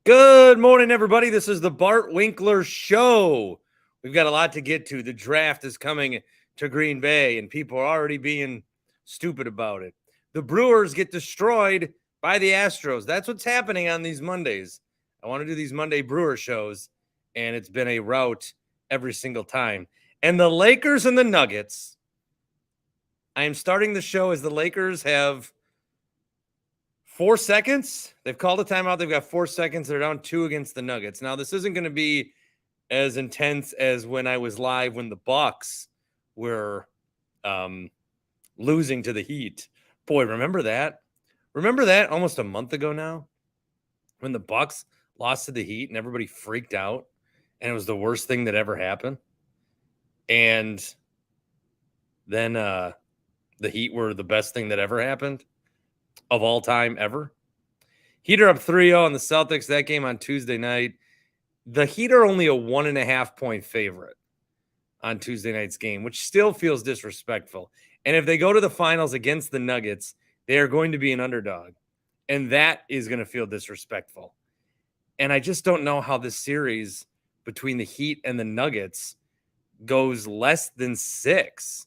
Good morning, everybody. This is the Bart Winkler Show. We've got a lot to get to. The draft is coming to Green Bay, and people are already being stupid about it. The Brewers get destroyed by the Astros. That's what's happening on these Mondays. I want to do these Monday Brewer shows, and it's been a rout every single time. And the Lakers and the Nuggets. I am starting the show as the Lakers have 4 seconds. They've called a timeout. They've got 4 seconds. They're down 2 against the Nuggets. Now, this isn't going to be as intense as when I was live when the Bucks were losing to the Heat. Boy, remember that? Remember that almost a month ago now when the Bucks lost to the Heat and everybody freaked out and it was the worst thing that ever happened? And then the Heat were the best thing that ever happened of all time ever. Heat are up 3-0 on the Celtics. That game on Tuesday night. The Heat are only a 1.5 point favorite on Tuesday night's game, which still feels disrespectful. And if they go to the finals against the Nuggets, they are going to be an underdog. And that is going to feel disrespectful. And I just don't know how this series between the Heat and the Nuggets goes less than 6.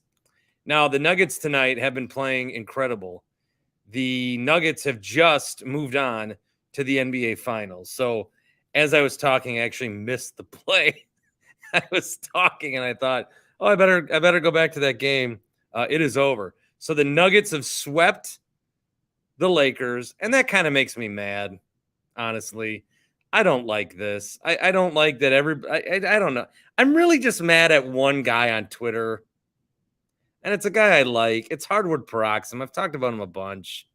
Now, the Nuggets tonight have been playing incredible. The Nuggets have just moved on to the NBA Finals. So as I was talking, I actually missed the play. I was talking and I thought, I better go back to that game. It is over. So the Nuggets have swept the Lakers, and that kind of makes me mad, honestly. I don't like this. I don't like that I don't know. I'm really just mad at one guy on Twitter. And it's a guy I like. It's Hardwood Paroxysm. I've talked about him a bunch.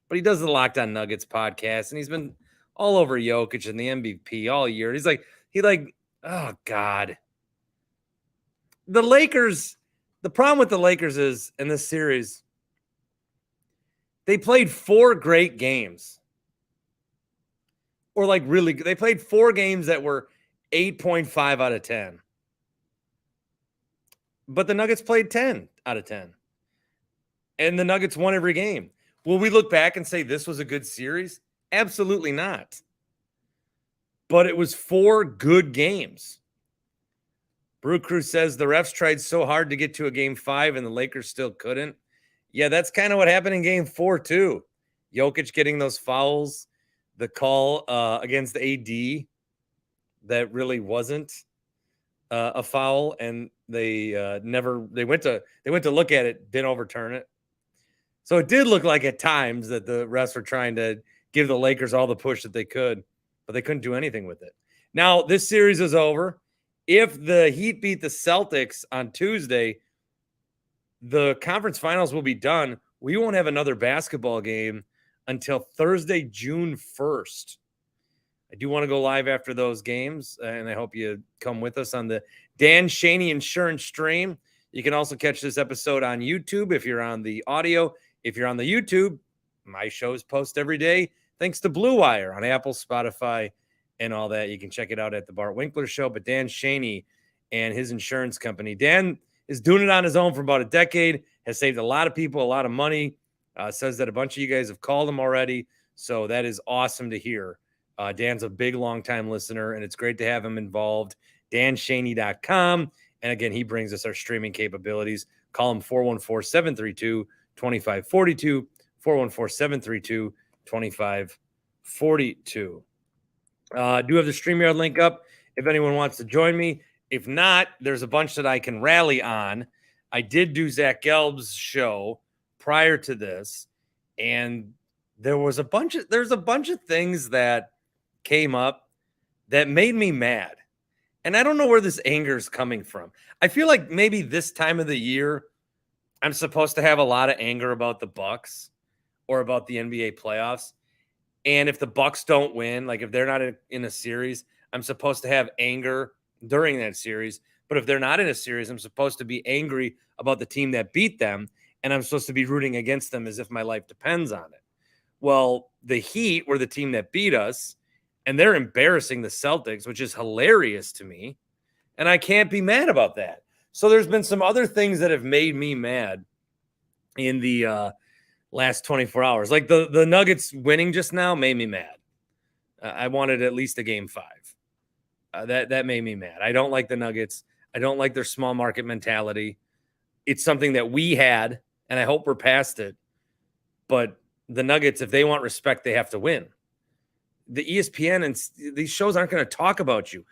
But he does the Locked On Nuggets podcast, and he's been all over Jokic and the MVP all year. Oh, God. The Lakers, the problem with the Lakers is, in this series, they played 4 great games. Or they played 4 games that were 8.5 out of 10. But the Nuggets played 10 out of 10. And the Nuggets won every game. Will we look back and say this was a good series? Absolutely not. But it was 4 good games. Brew Crew says the refs tried so hard to get to a game 5 and the Lakers still couldn't. Yeah, that's kind of what happened in game 4 too. Jokic getting those fouls, the call against AD that really wasn't a foul, and they went to look at it, didn't overturn it. So it did look like at times that the refs were trying to give the Lakers all the push that they could, but they couldn't do anything with it. Now, this series is over. If the Heat beat the Celtics on Tuesday, the conference finals will be done. We won't have another basketball game until Thursday, June 1st. I do want to go live after those games, and I hope you come with us on the Dan Schani Insurance stream. You can also catch this episode on YouTube if you're on the audio. If you're on the YouTube, my shows post every day thanks to Blue Wire on Apple, Spotify, and all that. You can check it out at the Bart Winkler Show. But Dan Schani and his insurance company, Dan is doing it on his own for about a decade, has saved a lot of people a lot of money, says that a bunch of you guys have called him already. So that is awesome to hear. Dan's a big, long-time listener, and it's great to have him involved. DanShaney.com. And again, he brings us our streaming capabilities. Call him 414-732-2542, 414-732-2542. Do have the StreamYard link up if anyone wants to join me. If not, there's a bunch that I can rally on. I did do Zach Gelb's show prior to this, and there's a bunch of things that came up that made me mad. And I don't know where this anger is coming from. I feel like maybe this time of the year, I'm supposed to have a lot of anger about the Bucks or about the NBA playoffs. And if the Bucks don't win, like if they're not in a series, I'm supposed to have anger during that series. But if they're not in a series, I'm supposed to be angry about the team that beat them. And I'm supposed to be rooting against them as if my life depends on it. Well, the Heat were the team that beat us, and they're embarrassing the Celtics, which is hilarious to me. And I can't be mad about that. So there's been some other things that have made me mad in the last 24 hours. Like the Nuggets winning just now made me mad. I wanted at least a game 5. That made me mad. I don't like the Nuggets. I don't like their small market mentality. It's something that we had, and I hope we're past it. But the Nuggets, if they want respect, they have to win. The ESPN and these shows aren't going to talk about you.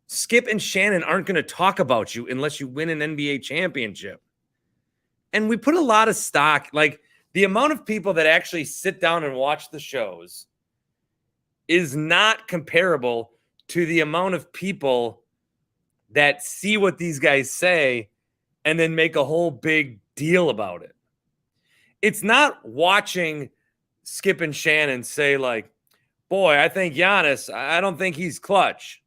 Skip and Shannon aren't going to talk about you unless you win an NBA championship. And we put a lot of stock, like the amount of people that actually sit down and watch the shows is not comparable to the amount of people that see what these guys say and then make a whole big deal about it. It's not watching Skip and Shannon say like, boy, I think Giannis, I don't think he's clutch.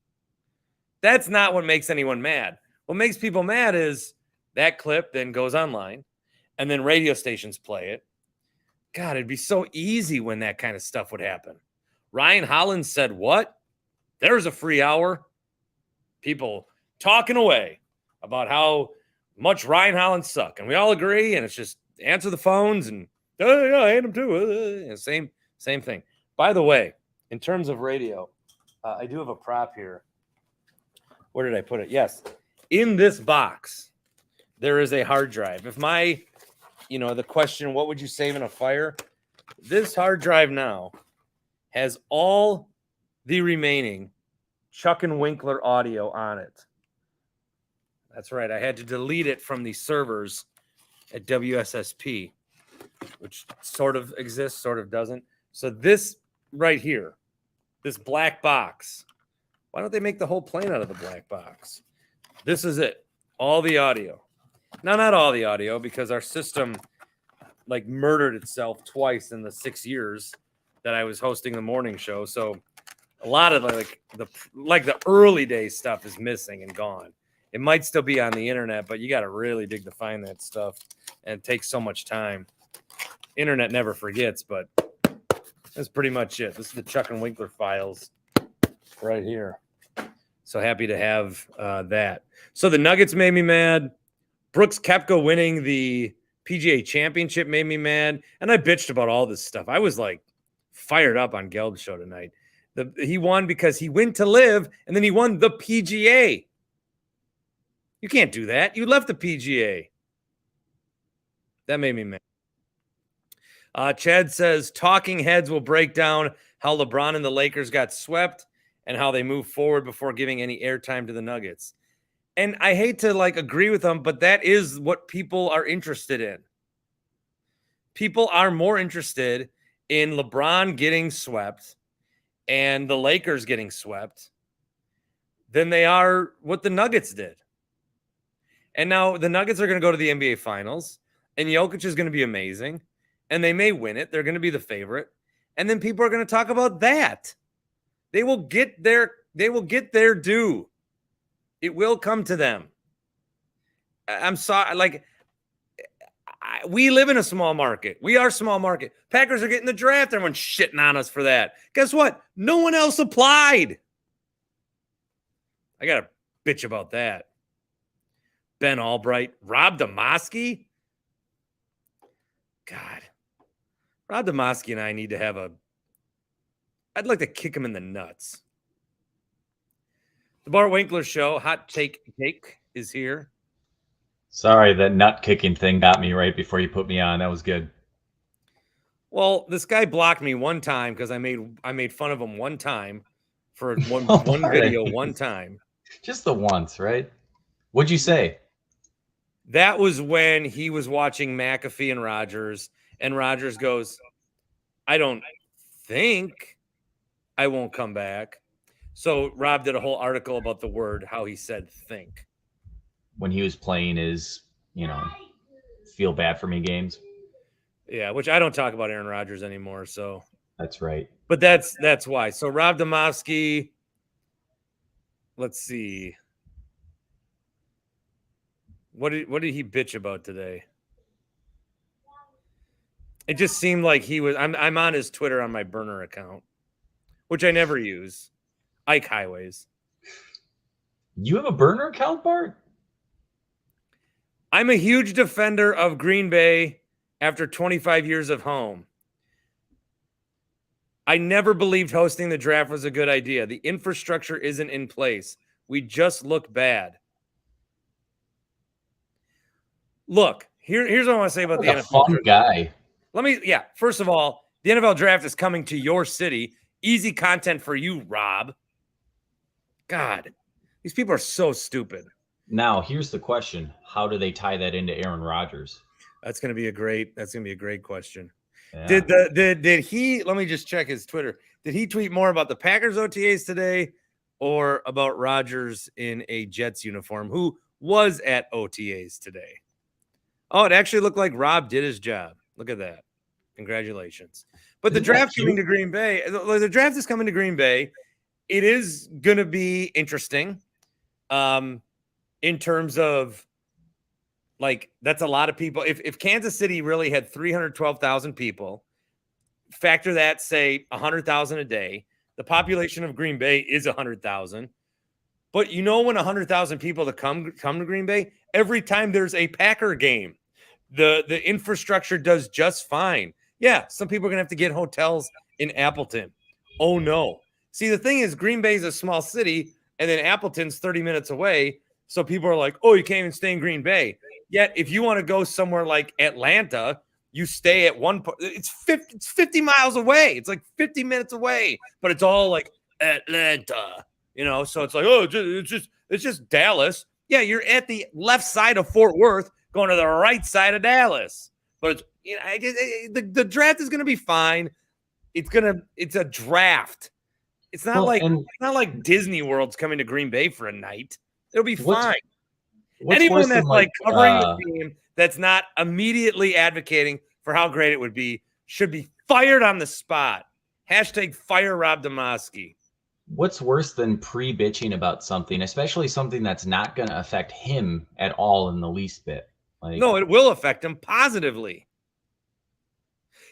That's not what makes anyone mad. What makes people mad is that clip then goes online and then radio stations play it. God, it'd be so easy when that kind of stuff would happen. Ryan Hollins said what? There's a free hour. People talking away about how much Ryan Hollins suck. And we all agree, and it's just answer the phones and, oh, yeah, I hate him too. Same thing. By the way, in terms of radio, I do have a prop here. Where did I put it? Yes. In this box, there is a hard drive. If the question, what would you save in a fire? This hard drive now has all the remaining Chuck and Winkler audio on it. That's right. I had to delete it from the servers at WSSP, which sort of exists, sort of doesn't. So this right here, this black box, why don't they make the whole plane out of the black box? This is it. All the audio. Now, not all the audio, because our system like murdered itself twice in the 6 years that I was hosting the morning show. So a lot of the early day stuff is missing and gone. It might still be on the internet, but you got to really dig to find that stuff, and it takes so much time. Internet never forgets, but that's pretty much it. This is the Chuck and Winkler files right here. So happy to have that. So the Nuggets made me mad. Brooks Koepka winning the PGA Championship made me mad. And I bitched about all this stuff. I was like fired up on Gelb's show tonight. He won because he went to live, and then he won the PGA. You can't do that. You left the PGA. That made me mad. Chad says, talking heads will break down how LeBron and the Lakers got swept and how they move forward before giving any airtime to the Nuggets. And I hate to agree with them, but that is what people are interested in. People are more interested in LeBron getting swept and the Lakers getting swept than they are what the Nuggets did. And now the Nuggets are going to go to the NBA Finals, and Jokic is going to be amazing, and they may win it. They're going to be the favorite. And then people are going to talk about that. They will get their due. It will come to them. I'm sorry. We live in a small market. We are small market. Packers are getting the draft. Everyone's shitting on us for that. Guess what? No one else applied. I got to bitch about that. Ben Albright, Rob Demoski. God. Rob Demoski and I need to have I'd like to kick him in the nuts. The Bart Winkler Show, Hot Take is here. Sorry, that nut kicking thing got me right before you put me on. That was good. Well, this guy blocked me one time because I made fun of him one time for one video one time. Just the once, right? What'd you say? That was when he was watching McAfee and Rogers goes, I don't think I won't come back. So Rob did a whole article about the word, how he said think. When he was playing his, feel bad for me games. Yeah, which I don't talk about Aaron Rodgers anymore. So that's right. But that's why. So Rob Demoski, let's see. What did he bitch about today? It just seemed like he was. I'm on his Twitter on my burner account, which I never use. Ike Highways. You have a burner account, Bart? I'm a huge defender of Green Bay after 25 years of home. I never believed hosting the draft was a good idea. The infrastructure isn't in place. We just look bad. Look, here's what I want to say about the Like a NFL fun draft. guy. First of all, the NFL draft is coming to your city. Easy content for you, Rob. God, these people are so stupid. Now, here's the question. How do they tie that into Aaron Rodgers? That's gonna be a great question. Yeah. Did he, let me just check his Twitter. Did he tweet more about the Packers OTAs today or about Rodgers in a Jets uniform who was at OTAs today? Oh, it actually looked like Rob did his job. Look at that. Congratulations. But the draft coming to Green Bay, the draft is coming to Green Bay. It is going to be interesting in terms of, like, that's a lot of people. If Kansas City really had 312,000 people, factor that, say, 100,000 a day, the population of Green Bay is 100,000. But you know, when 100,000 people to come to Green Bay, every time there's a Packer game, the infrastructure does just fine. Yeah, some people are going to have to get hotels in Appleton. Oh, no. See, the thing is, Green Bay is a small city, and then Appleton's 30 minutes away. So people are like, oh, you can't even stay in Green Bay. Yet, if you want to go somewhere like Atlanta, you stay at it's 50 miles away. It's like 50 minutes away, but it's all like Atlanta, you know? So it's like, oh, it's just Dallas. Yeah, you're at the left side of Fort Worth going to the right side of Dallas. But it's, you know, the draft is going to be fine. It's a draft. It's not like Disney World's coming to Green Bay for a night. It'll be fine. Anyone that's like covering the team that's not immediately advocating for how great it would be should be fired on the spot. Hashtag fire Rob Demoski. What's worse than pre-bitching about something, especially something that's not going to affect him at all in the least bit? Like, no, it will affect him positively.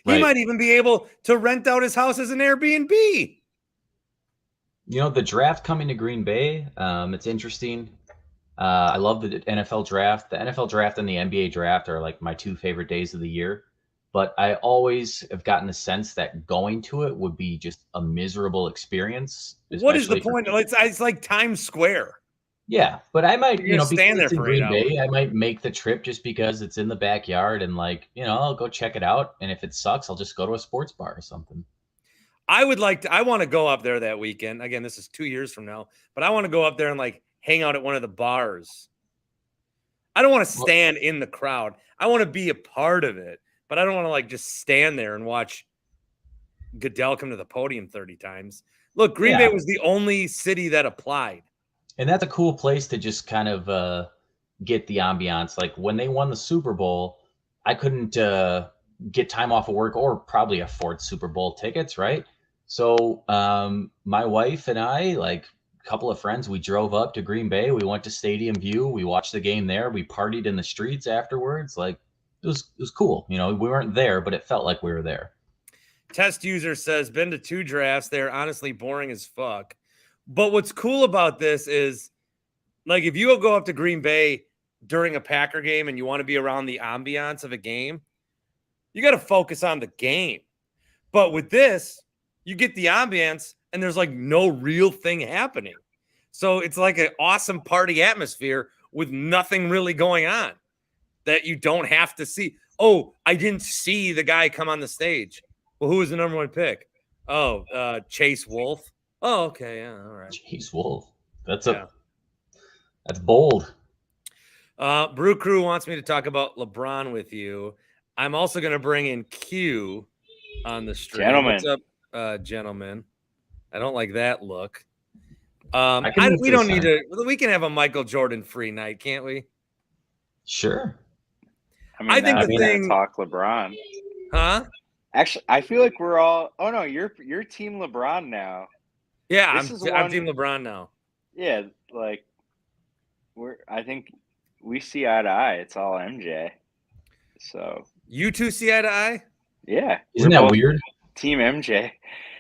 He might even be able to rent out his house as an Airbnb. You know, the draft coming to Green Bay, it's interesting. I love the NFL draft. The NFL draft and the NBA draft are like my two favorite days of the year. But I always have gotten the sense that going to it would be just a miserable experience. What is the point? It's like Times Square. Yeah, but I might, stand there for Green Bay, I might make the trip just because it's in the backyard and, like, I'll go check it out. And if it sucks, I'll just go to a sports bar or something. I want to go up there that weekend. Again, this is 2 years from now, but I want to go up there and like hang out at one of the bars. I don't want to stand in the crowd. I want to be a part of it, but I don't want to like just stand there and watch Goodell come to the podium 30 times. Look, Green Bay was the only city that applied. And that's a cool place to just kind of get the ambiance. Like when they won the Super Bowl, I couldn't get time off of work or probably afford Super Bowl tickets, right? So my wife and I, like a couple of friends, we drove up to Green Bay. We went to Stadium View. We watched the game there. We partied in the streets afterwards. Like it was cool. We weren't there, but it felt like we were there. Test user says, been to 2 drafts. They're honestly boring as fuck. But what's cool about this is, like, if you go up to Green Bay during a Packer game and you want to be around the ambiance of a game, you got to focus on the game. But with this, you get the ambiance and there's like no real thing happening. So it's like an awesome party atmosphere with nothing really going on that you don't have to see. Oh, I didn't see the guy come on the stage. Well, who was the number 1 pick? Oh, Chase Wolf. Oh, okay. Yeah. All right. Chase Wolf. That's bold. Brew Crew wants me to talk about LeBron with you. I'm also going to bring in Q on the stream. Gentlemen. What's up, gentlemen? I don't like that look. We don't need to. We can have a Michael Jordan free night, can't we? Sure. I think the thing. Talk LeBron. Huh? Actually, I feel like we're all. Oh no, you're Team LeBron now. Yeah, I'm Team LeBron now. Yeah, like I think we see eye to eye. It's all MJ. So you two see eye to eye? Yeah. Isn't that weird? Team MJ.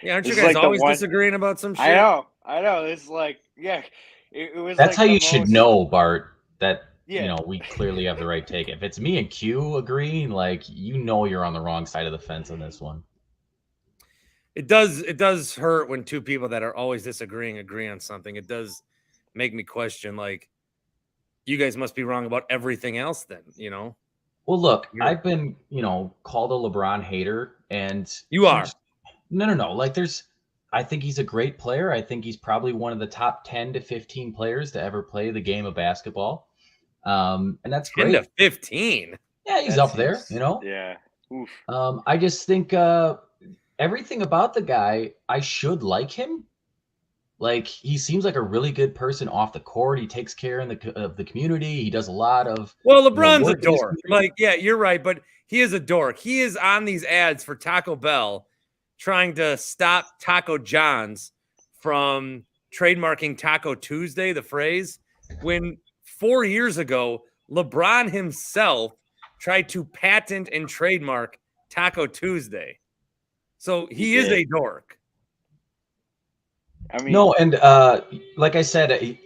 Yeah, aren't you guys always disagreeing about some shit? I know. It's like, yeah. It was. That's how you should know, Bart. That we clearly have the right take. If it's me and Q agreeing, like you're on the wrong side of the fence on this one. It does hurt when two people that are always disagreeing agree on something. It does make me question, like, you guys must be wrong about everything else then, Well, look, I've been, called a LeBron hater, and you are. No. Like, I think he's a great player. I think he's probably one of the top 10 to 15 players to ever play the game of basketball. And that's 10 great. to 15. Yeah, he's up there, Yeah. Oof. I just think everything about the guy, I should like him. Like, he seems like a really good person off the court. He takes care of the community. He does a lot of. Well, LeBron's a work in his dork. community. Like, yeah, you're right, but he is a dork. He is on these ads for Taco Bell trying to stop Taco John's from trademarking Taco Tuesday, the phrase, when 4 years ago, LeBron himself tried to patent and trademark Taco Tuesday. So he is a dork. I mean, No, and like I said,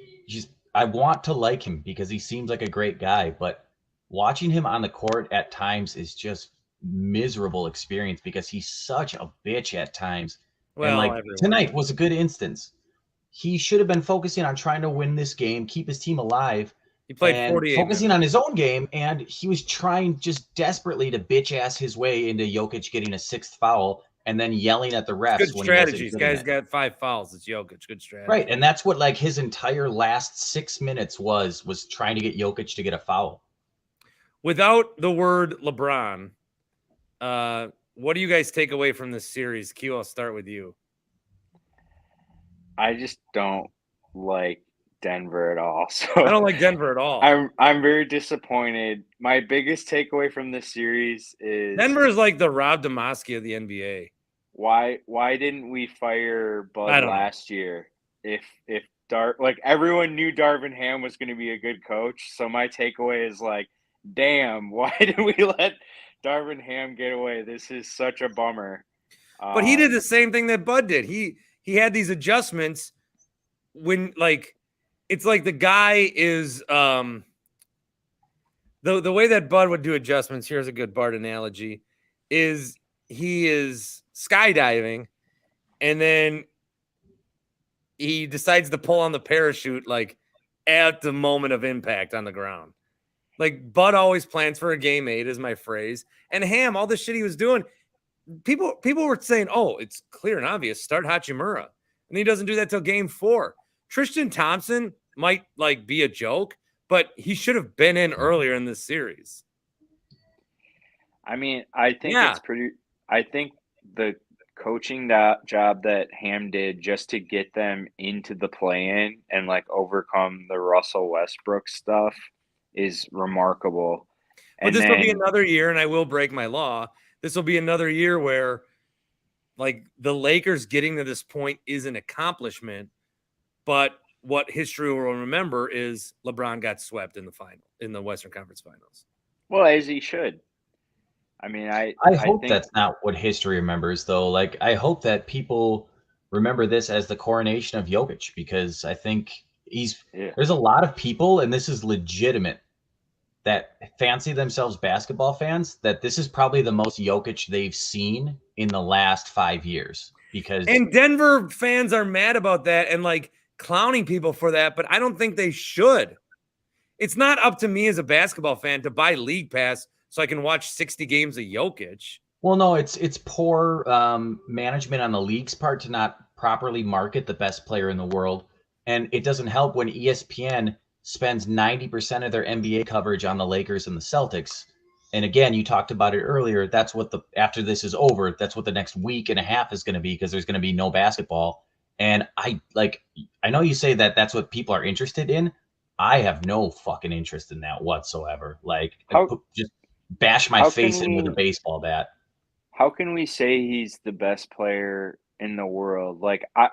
I want to like him because he seems like a great guy, but watching him on the court at times is just miserable experience because he's such a bitch at times. Well, and tonight was a good instance. He should have been focusing on trying to win this game, keep his team alive. He played 48 focusing minutes on his own game, and he was trying just desperately to bitch ass his way into Jokic getting a 6th foul and then yelling at the refs. Good strategy. This guy's got 5 fouls. It's Jokic. Good strategy. Right, and that's what his entire last 6 minutes was trying to get Jokic to get a foul. Without the word LeBron, what do you guys take away from this series? Q, I'll start with you. I just don't like Denver at all. So I don't like Denver at all. I'm very disappointed. My biggest takeaway from this series is Denver is like the Rob Domofsky of the NBA. Why didn't we fire Bud last year? If everyone knew Darvin Ham was going to be a good coach, so my takeaway is like, damn, why did we let Darvin Ham get away? This is such a bummer. But he did the same thing that Bud did. He had these adjustments when it's like the guy is the way that Bud would do adjustments. Here's a good Bart analogy: is he is skydiving, and then he decides to pull on the parachute at the moment of impact on the ground. Like, Bud always plans for a game 8 is my phrase. And Ham, all the shit he was doing, people were saying, oh, it's clear and obvious, start Hachimura. And he doesn't do that till game 4. Tristan Thompson might be a joke, but he should have been in earlier in this series. I mean, I think the coaching job that Ham did just to get them into the play-in and overcome the Russell Westbrook stuff is remarkable. But this will be another year, and I will break my law. This will be another year where the Lakers getting to this point is an accomplishment, but what history will remember is LeBron got swept in the Western Conference Finals. Well, as he should. I mean, I hope that's not what history remembers, though. I hope that people remember this as the coronation of Jokic, because I think there's a lot of people, and this is legitimate, that fancy themselves basketball fans, that this is probably the most Jokic they've seen in the last 5 years. And Denver fans are mad about that and clowning people for that, but I don't think they should. It's not up to me as a basketball fan to buy League Pass so I can watch 60 games of Jokic. Well, no, it's poor management on the league's part to not properly market the best player in the world. And it doesn't help when ESPN spends 90% of their NBA coverage on the Lakers and the Celtics. And again, you talked about it earlier. That's what after this is over, that's what the next week and a half is going to be, because there's going to be no basketball. And I know you say that that's what people are interested in. I have no fucking interest in that whatsoever. Just bash my face in with a baseball bat. How can we say he's the best player in the world?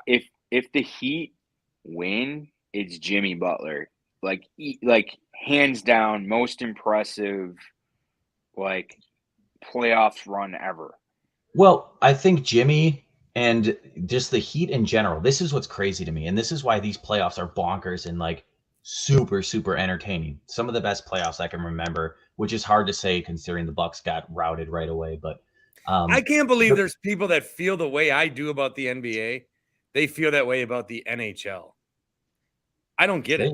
If the Heat win, it's Jimmy Butler. Hands down, most impressive playoffs run ever. Well, I think Jimmy and just the Heat in general, this is what's crazy to me, and this is why these playoffs are bonkers and super, super entertaining. Some of the best playoffs I can remember, which is hard to say considering the Bucks got routed right away. But I can't believe there's people that feel the way I do about the NBA. They feel that way about the NHL. I don't get it.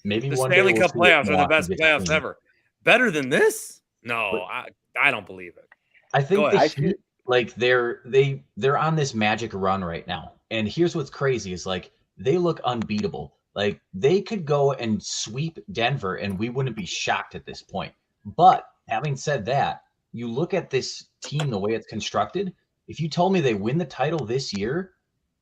Maybe the one Stanley day we'll Cup playoffs are the best playoffs team. ever. Better than this? No, I don't believe it. I think they're on this magic run right now. And here's what's crazy is like they look unbeatable. Like they could go and sweep Denver and we wouldn't be shocked at this point. But having said that, you look at this team the way it's constructed. If you told me they win the title this year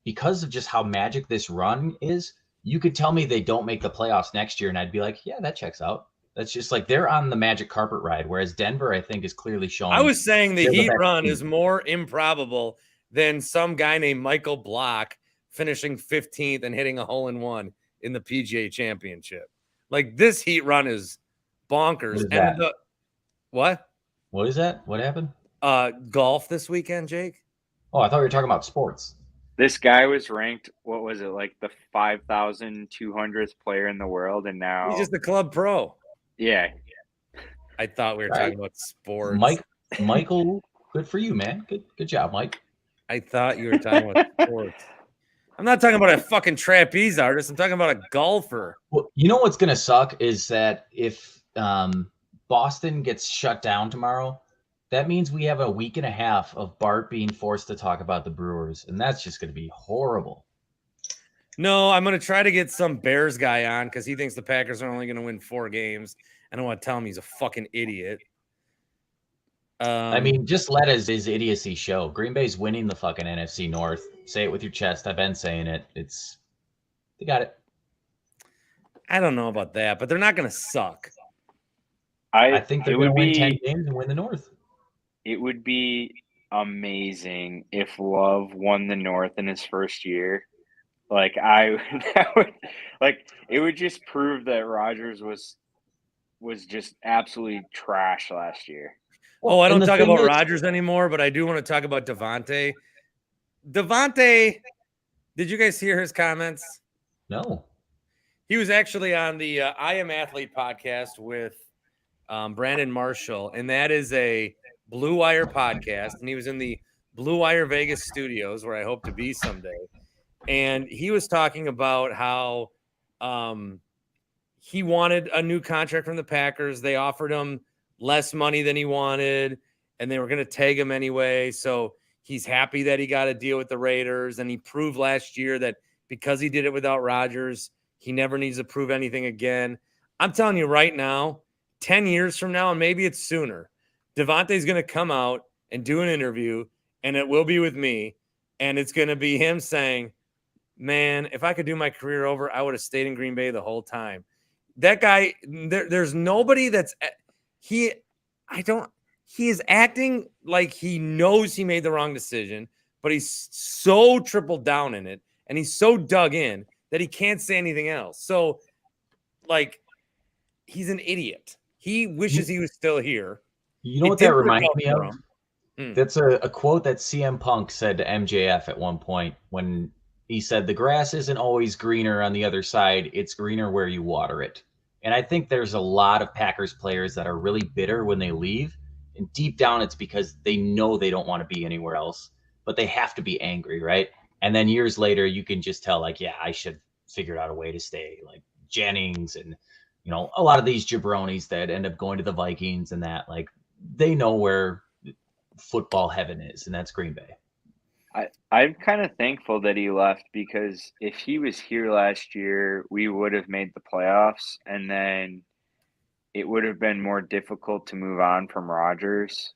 because of just how magic this run is, you could tell me they don't make the playoffs next year and I'd be like, yeah, that checks out. That's just like they're on the magic carpet ride, whereas Denver, I think, is clearly showing. I was saying the Heat run is more improbable than some guy named Michael Block finishing 15th and hitting a hole-in-one in the PGA Championship. Like, this Heat run is bonkers. What? What is that? What happened? Golf this weekend, Jake. Oh, I thought we were talking about sports. This guy was ranked, what was it, like the 5,200th player in the world, and now he's just the club pro. Yeah. I thought we were talking about sports. Michael, good for you, man. Good job, Mike. I thought you were talking about sports. I'm not talking about a fucking trapeze artist. I'm talking about a golfer. Well, you know what's going to suck is that if Boston gets shut down tomorrow, that means we have a week and a half of Bart being forced to talk about the Brewers, and that's just going to be horrible. No, I'm going to try to get some Bears guy on because he thinks the Packers are only going to win 4 games. I don't want to tell him he's a fucking idiot. I mean, just let his idiocy show. Green Bay's winning the fucking NFC North. Say it with your chest. I've been saying it. They got it. I don't know about that, but they're not going to suck. I think they're going to win 10 games and win the North. It would be amazing if Love won the North in his first year. Like it would just prove that Rodgers was just absolutely trash last year. Well, I don't talk about Rodgers anymore, but I do want to talk about Devontae. Devontae, did you guys hear his comments? No. He was actually on the I Am Athlete podcast with Brandon Marshall, and that is a Blue Wire podcast, and he was in the Blue Wire Vegas studios where I hope to be someday. And he was talking about how he wanted a new contract from the Packers. They offered him less money than he wanted, and they were going to tag him anyway. So he's happy that he got a deal with the Raiders, and he proved last year that because he did it without Rodgers, he never needs to prove anything again. I'm telling you right now, 10 years from now, and maybe it's sooner, Devontae's going to come out and do an interview, and it will be with me, and it's going to be him saying, man, if I could do my career over, I would have stayed in Green Bay the whole time. That guy, there's nobody that's he is acting like he knows he made the wrong decision, but he's so tripled down in it and he's so dug in that he can't say anything else. So, like, he's an idiot. He wishes he was still here. You know what that reminds me of? That's a quote that CM Punk said to MJF at one point when he said, the grass isn't always greener on the other side. It's greener where you water it. And I think there's a lot of Packers players that are really bitter when they leave. And deep down, it's because they know they don't want to be anywhere else, but they have to be angry, right? And then years later, you can just tell, like, yeah, I should figure out a way to stay, like Jennings and, you know, a lot of these jabronis that end up going to the Vikings and that, like, they know where football heaven is, and that's Green Bay. I'm kind of thankful that he left because if he was here last year, we would have made the playoffs, and then it would have been more difficult to move on from Rodgers.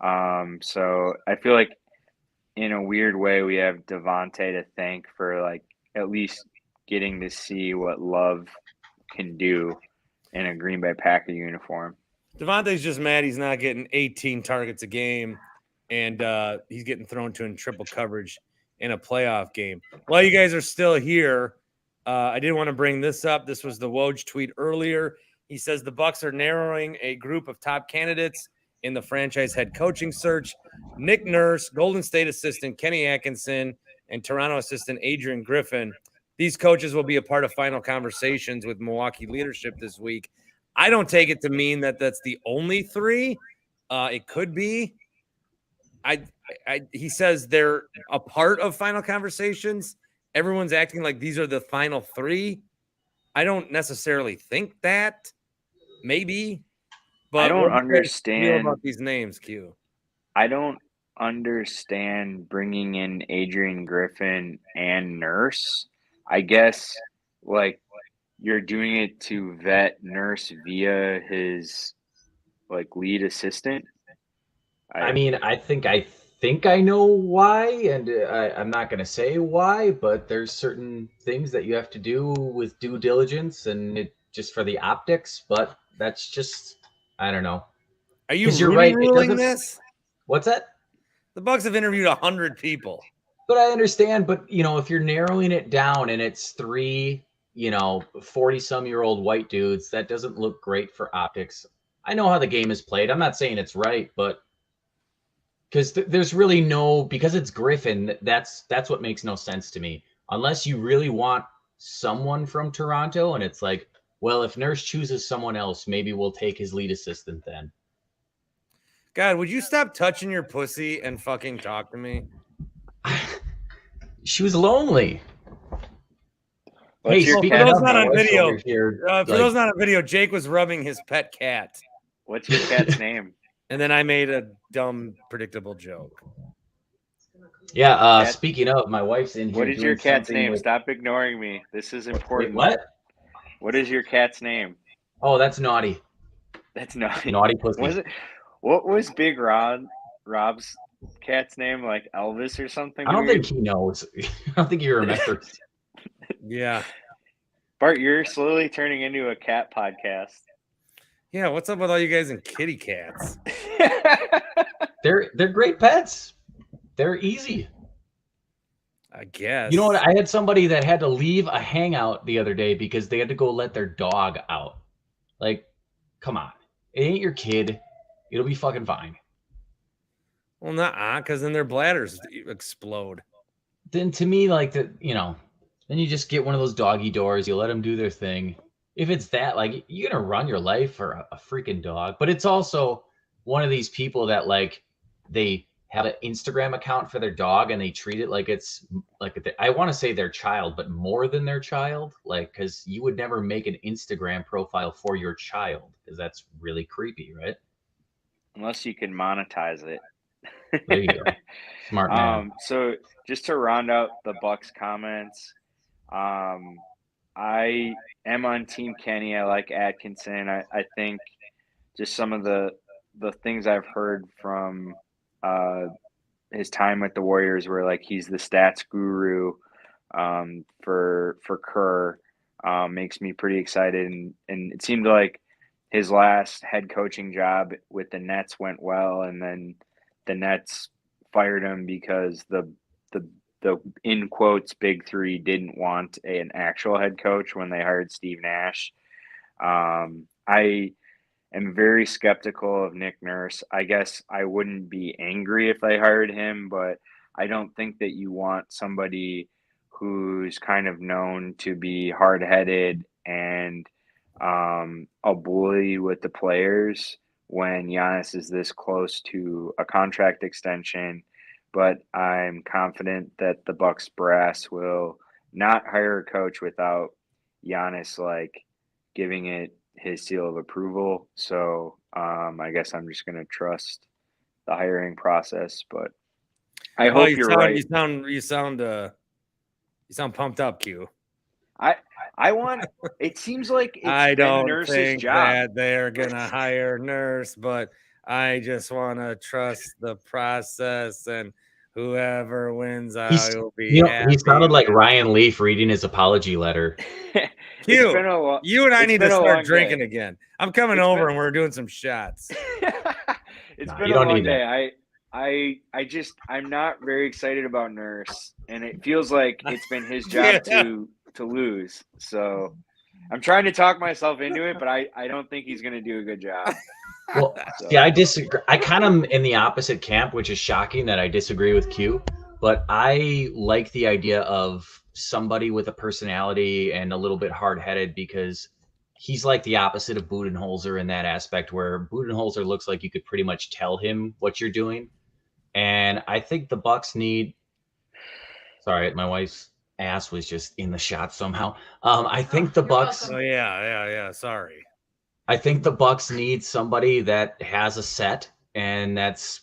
So I feel like in a weird way, we have Devontae to thank for like at least getting to see what Love can do in a Green Bay Packer uniform. Devontae's just mad he's not getting 18 targets a game. And he's getting thrown to in triple coverage in a playoff game. While you guys are still here, I did want to bring this up. This was the Woj tweet earlier. He says the Bucks are narrowing a group of top candidates in the franchise head coaching search. Nick Nurse, Golden State assistant Kenny Atkinson, and Toronto assistant Adrian Griffin. These coaches will be a part of final conversations with Milwaukee leadership this week. I don't take it to mean that that's the only 3. It could be. he says they're a part of final conversations. Everyone's acting like these are the final three. I don't necessarily think that. Maybe, but I don't what do you guys feel understand. about these names, Q? I don't understand bringing in Adrian Griffin and Nurse. I guess like you're doing it to vet Nurse via his like lead assistant. I mean, I think I know why, and I'm not going to say why, but there's certain things that you have to do with due diligence and just for the optics. But that's just, I don't know. Are you Because you're ruling right. It doesn't. this? What's that? The Bucks have interviewed 100 people. But I understand. But if you're narrowing it down and it's three, 40-some-year-old white dudes, that doesn't look great for optics. I know how the game is played. I'm not saying it's right, but because there's really because it's Griffin, that's what makes no sense to me. Unless you really want someone from Toronto, and it's like, well, if Nurse chooses someone else, maybe we'll take his lead assistant then. God, would you stop touching your pussy and fucking talk to me? She was lonely. What's For those not on video, Jake was rubbing his pet cat. What's your cat's name? And then I made a dumb, predictable joke. Yeah, speaking of, my wife's in here. What is your cat's name? Stop ignoring me. This is important. Wait, what? What is your cat's name? Oh, that's Naughty. That's Naughty. Naughty pussy. What was Big Rob's cat's name? Like Elvis or something? I don't think he knows. I don't think he remembers. Yeah. Bart, you're slowly turning into a cat podcast. Yeah, what's up with all you guys and kitty cats? They're great pets. They're easy. I guess. You know what? I had somebody that had to leave a hangout the other day because they had to go let their dog out. Like, come on. It ain't your kid. It'll be fucking fine. Well, because then their bladders explode. Then to me, like, then you just get one of those doggy doors. You let them do their thing. If it's that, like, you're going to run your life for a freaking dog. But it's also one of these people that, like, they have an Instagram account for their dog and they treat it like it's, like, I want to say their child, but more than their child. Like, because you would never make an Instagram profile for your child because that's really creepy, right? Unless you can monetize it. There you go. Smart man. So just to round out the Bucks comments, I am on Team Kenny. I like Atkinson. I think just some of the things I've heard from his time with the Warriors were like he's the stats guru for Kerr. Makes me pretty excited. And it seemed like his last head coaching job with the Nets went well, and then the Nets fired him because the in quotes big three didn't want an actual head coach when they hired Steve Nash. I am very skeptical of Nick Nurse. I guess I wouldn't be angry if they hired him, but I don't think that you want somebody who's kind of known to be hard-headed and a bully with the players when Giannis is this close to a contract extension. But I'm confident that the Bucks brass will not hire a coach without Giannis like giving it his seal of approval. So I guess I'm just going to trust the hiring process. But I hope you're right. You sound pumped up, Q. I want. It seems like it's I don't Nurse's think job. that they're gonna hire Nurse, but I just want to trust the process, and whoever wins, I will be happy. He sounded like Ryan Leaf reading his apology letter. Q, you and I need to start drinking again. I'm coming over and we're doing some shots. It's been a long day. I'm not very excited about Nurse, and it feels like it's been his job to lose. So I'm trying to talk myself into it, but I don't think he's going to do a good job. Well, I disagree. I kind of am in the opposite camp, which is shocking that I disagree with Q, but I like the idea of somebody with a personality and a little bit hard-headed because he's like the opposite of Budenholzer in that aspect where Budenholzer looks like you could pretty much tell him what you're doing. And I think the Bucks need. Sorry, my wife's ass was just in the shot somehow. I think the Bucks. Oh yeah. Sorry. I think the Bucks need somebody that has a set, and that's,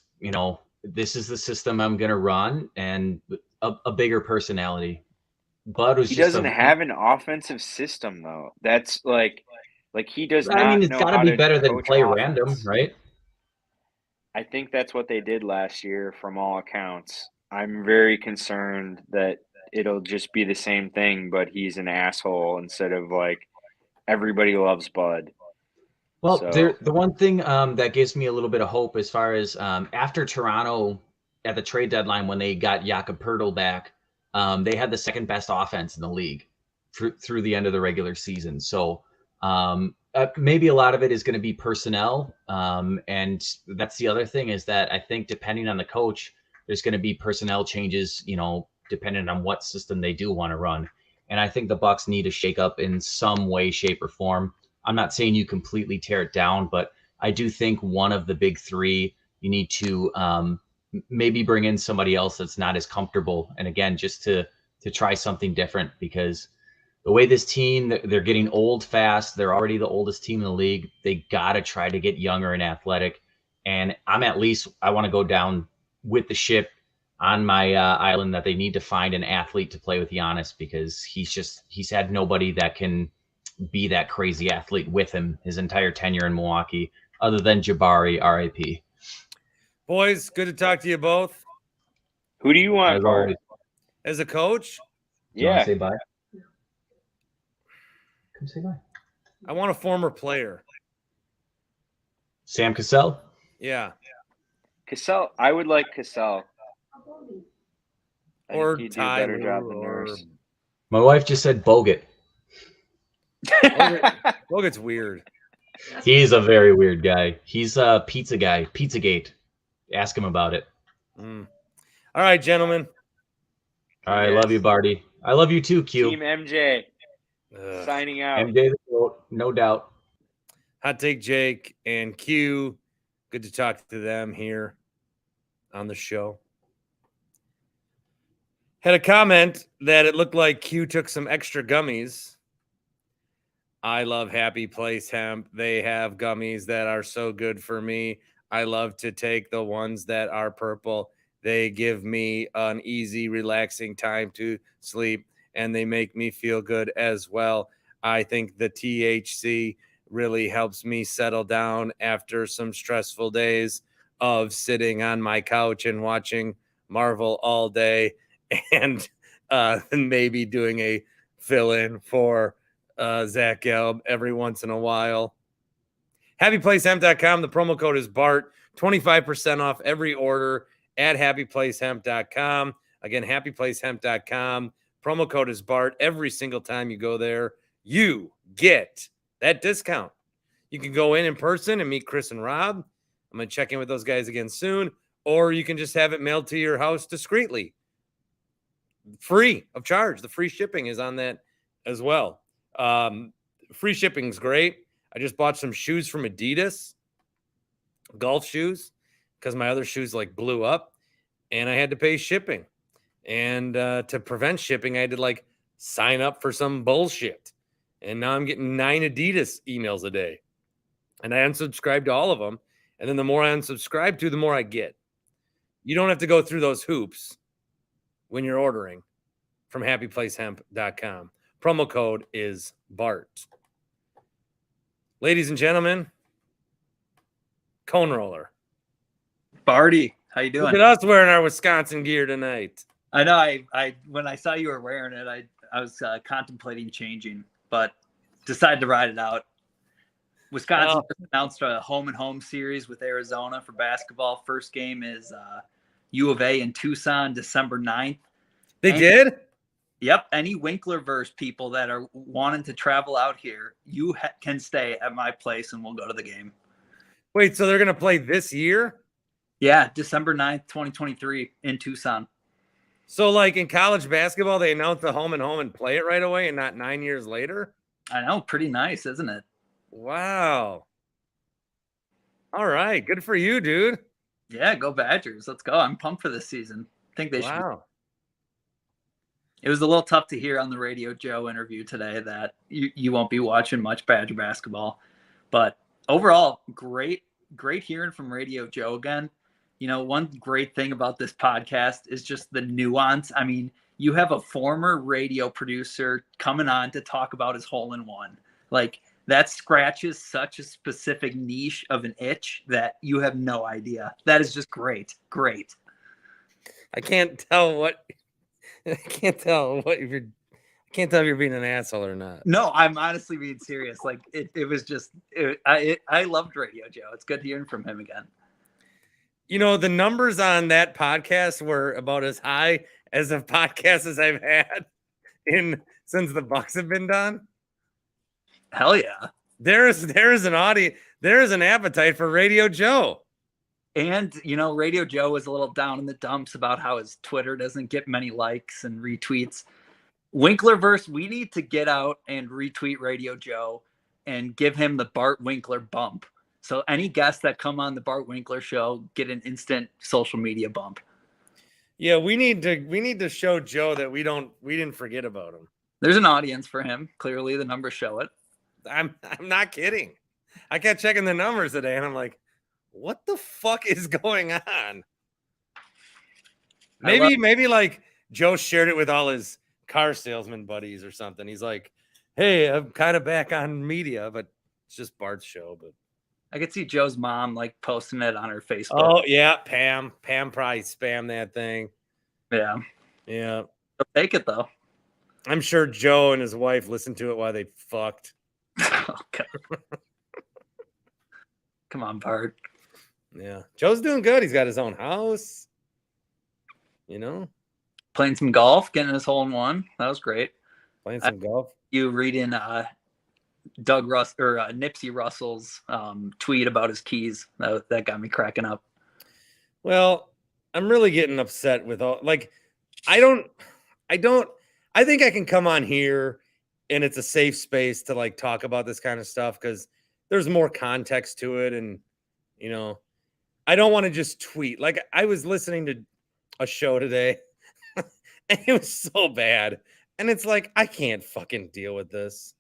this is the system I'm going to run, and a bigger personality. Bud was he just doesn't have an offensive system though. That's like he does not. I mean, it's got to be better than play offense. random, right? I think that's what they did last year from all accounts. I'm very concerned that it'll just be the same thing, but he's an asshole instead of like everybody loves Bud. Well, the one thing that gives me a little bit of hope as far as after Toronto at the trade deadline when they got Jakob Poeltl back, they had the second best offense in the league through the end of the regular season. So maybe a lot of it is going to be personnel. And that's the other thing is that I think depending on the coach, there's going to be personnel changes, depending on what system they do want to run. And I think the Bucks need a shakeup in some way, shape, or form. I'm not saying you completely tear it down, but I do think one of the big three, you need to maybe bring in somebody else that's not as comfortable. And again, just to try something different, because the way this team, they're getting old fast. They're already the oldest team in the league. They got to try to get younger and athletic. And I want to go down with the ship on my island that they need to find an athlete to play with Giannis, because he's had nobody that can be that crazy athlete with him his entire tenure in Milwaukee, other than Jabari, RIP. Boys, good to talk to you both. Who do you want, Bart? As a coach? Yeah. Say bye. Come say bye. I want a former player. Sam Cassell? Yeah. Cassell. I would like Cassell. Or he'd do a better job than or... Nurse. My wife just said Bogut. Bogut's weird. He's a very weird guy. He's a pizza guy. Pizzagate. Ask him about it. All right, gentlemen. All right, love you, Barty. I love you too, Q. Team MJ. Signing out. MJ, no doubt. Hot Take Jake and Q. Good to talk to them here on the show. Had a comment that it looked like Q took some extra gummies. I love Happy Place Hemp. They have gummies that are so good for me. I love to take the ones that are purple. They give me an easy, relaxing time to sleep, and they make me feel good as well. I think the THC really helps me settle down after some stressful days of sitting on my couch and watching Marvel all day and maybe doing a fill-in for Zach Gelb every once in a while. HappyPlaceHemp.com. The promo code is BART. 25% off every order at HappyPlaceHemp.com. Again, HappyPlaceHemp.com. Promo code is BART. Every single time you go there, you get that discount. You can go in person and meet Chris and Rob. I'm going to check in with those guys again soon. Or you can just have it mailed to your house discreetly. Free of charge. The free shipping is on that as well. Free shipping is great. I just bought some shoes from Adidas, golf shoes, because my other shoes blew up, and I had to pay shipping. And to prevent shipping, I had to sign up for some bullshit. And now I'm getting 9 Adidas emails a day, and I unsubscribed to all of them. And then the more I unsubscribe to, the more I get. You don't have to go through those hoops when you're ordering from HappyPlaceHemp.com. Promo code is BART. Ladies and gentlemen, Cone Roller. Barty, how you doing? Look at us wearing our Wisconsin gear tonight. I know. I when I saw you were wearing it, I was contemplating changing, but decided to ride it out. Wisconsin just announced a home and home series with Arizona for basketball. First game is U of A in Tucson, December 9th. They did? Yep. Any Winklerverse people that are wanting to travel out here, you can stay at my place and we'll go to the game. Wait, so they're going to play this year? Yeah, December 9th, 2023 in Tucson. So in college basketball, they announce the home and play it right away and not 9 years later? I know. Pretty nice, isn't it? Wow. All right. Good for you, dude. Yeah, go Badgers. Let's go. I'm pumped for this season. I think they should. Wow. It was a little tough to hear on the Radio Joe interview today that you won't be watching much Badger basketball. But overall, great hearing from Radio Joe again. You know, one great thing about this podcast is just the nuance. I mean, you have a former radio producer coming on to talk about his hole-in-one. Like, that scratches such a specific niche of an itch that you have no idea. That is just great. Great. I can't tell if you're being an asshole or not. No, I'm honestly being serious. Like, it was just, I loved Radio Joe. It's good hearing from him again. You know, the numbers on that podcast were about as high as the podcast as I've had since the Bucks have been done. Hell yeah. There is an audience. There is an appetite for Radio Joe. And, you know, Radio Joe was a little down in the dumps about how his Twitter doesn't get many likes and retweets. Winklerverse, we need to get out and retweet Radio Joe and give him the Bart Winkler bump. So any guests that come on the Bart Winkler Show get an instant social media bump. Yeah, we need to show Joe that we didn't forget about him. There's an audience for him. Clearly, the numbers show it. I'm not kidding. I kept checking the numbers today, and I'm like, what the fuck is going on? Maybe like Joe shared it with all his car salesman buddies or something. He's like, hey, I'm kind of back on media, but it's just Bart's show. But I could see Joe's mom like posting it on her Facebook. Oh yeah, Pam probably spammed that thing. Yeah. They'll take it though. I'm sure Joe and his wife listened to it while they fucked. Okay. Come on, Bart. Yeah, Joe's doing good. He's got his own house. You know, playing some golf, getting his hole-in-one. That was great. Playing some golf. You reading Nipsey Russell's tweet about his keys. That got me cracking up. Well, I'm really getting upset with all I think I can come on here and it's a safe space to like talk about this kind of stuff because there's more context to it. And, you know, I don't want to just tweet. Like I was listening to a show today and it was so bad. And it's like, I can't fucking deal with this.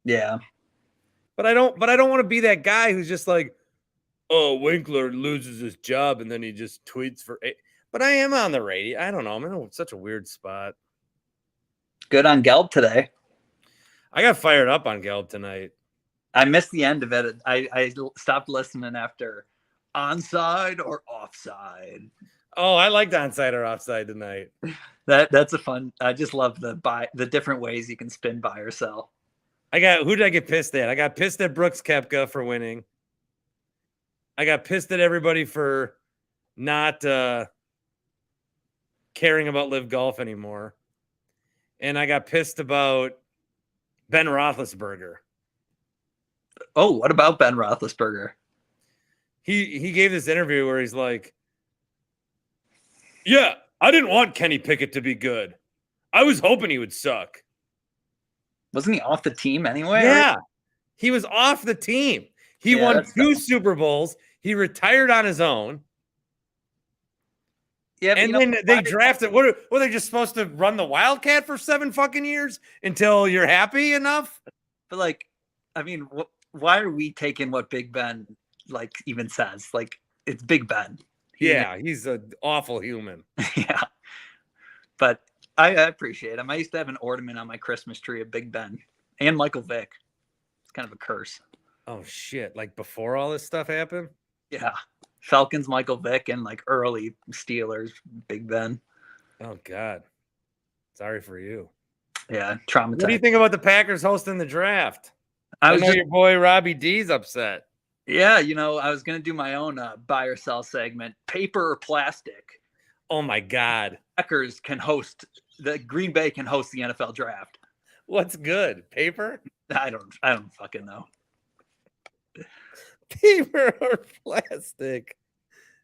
Yeah. But I don't want to be that guy who's just like, oh, Winkler loses his job and then he just tweets for it. But I am on the radio. I don't know. I'm in such a weird spot. Good on Gelb today. I got fired up on Gelb tonight. I missed the end of it. I stopped listening after onside or offside. Oh, I liked onside or offside tonight. That's a fun. I just love the different ways you can spin buy or sell. Who did I get pissed at? I got pissed at Brooks Koepka for winning. I got pissed at everybody for not caring about Live Golf anymore. And I got pissed about Ben Roethlisberger. Oh, what about Ben Roethlisberger? He gave this interview where he's like, yeah, I didn't want Kenny Pickett to be good. I was hoping he would suck. Wasn't he off the team anyway? Yeah, he was off the team. He won 2 Super Bowls. He retired on his own. Yeah, and then they drafted. What were they just supposed to run the Wildcat for 7 fucking years until you're happy enough? But like, I mean, why are we taking what Big Ben like even says? Like, it's Big Ben. He's an awful human. Yeah, but I appreciate him. I used to have an ornament on my Christmas tree of Big Ben and Michael Vick. It's kind of a curse. Oh shit! Like before all this stuff happened. Yeah. Falcons, Michael Vick, and like early Steelers, Big Ben. Oh God, sorry for you. Yeah, traumatized. What do you think about the Packers hosting the draft? I know your boy Robbie D's upset. Yeah, you know, I was gonna do my own buy or sell segment, paper or plastic. Oh my God, Packers can host Green Bay can host the NFL draft. What's good, paper? I don't fucking know. Paper or plastic.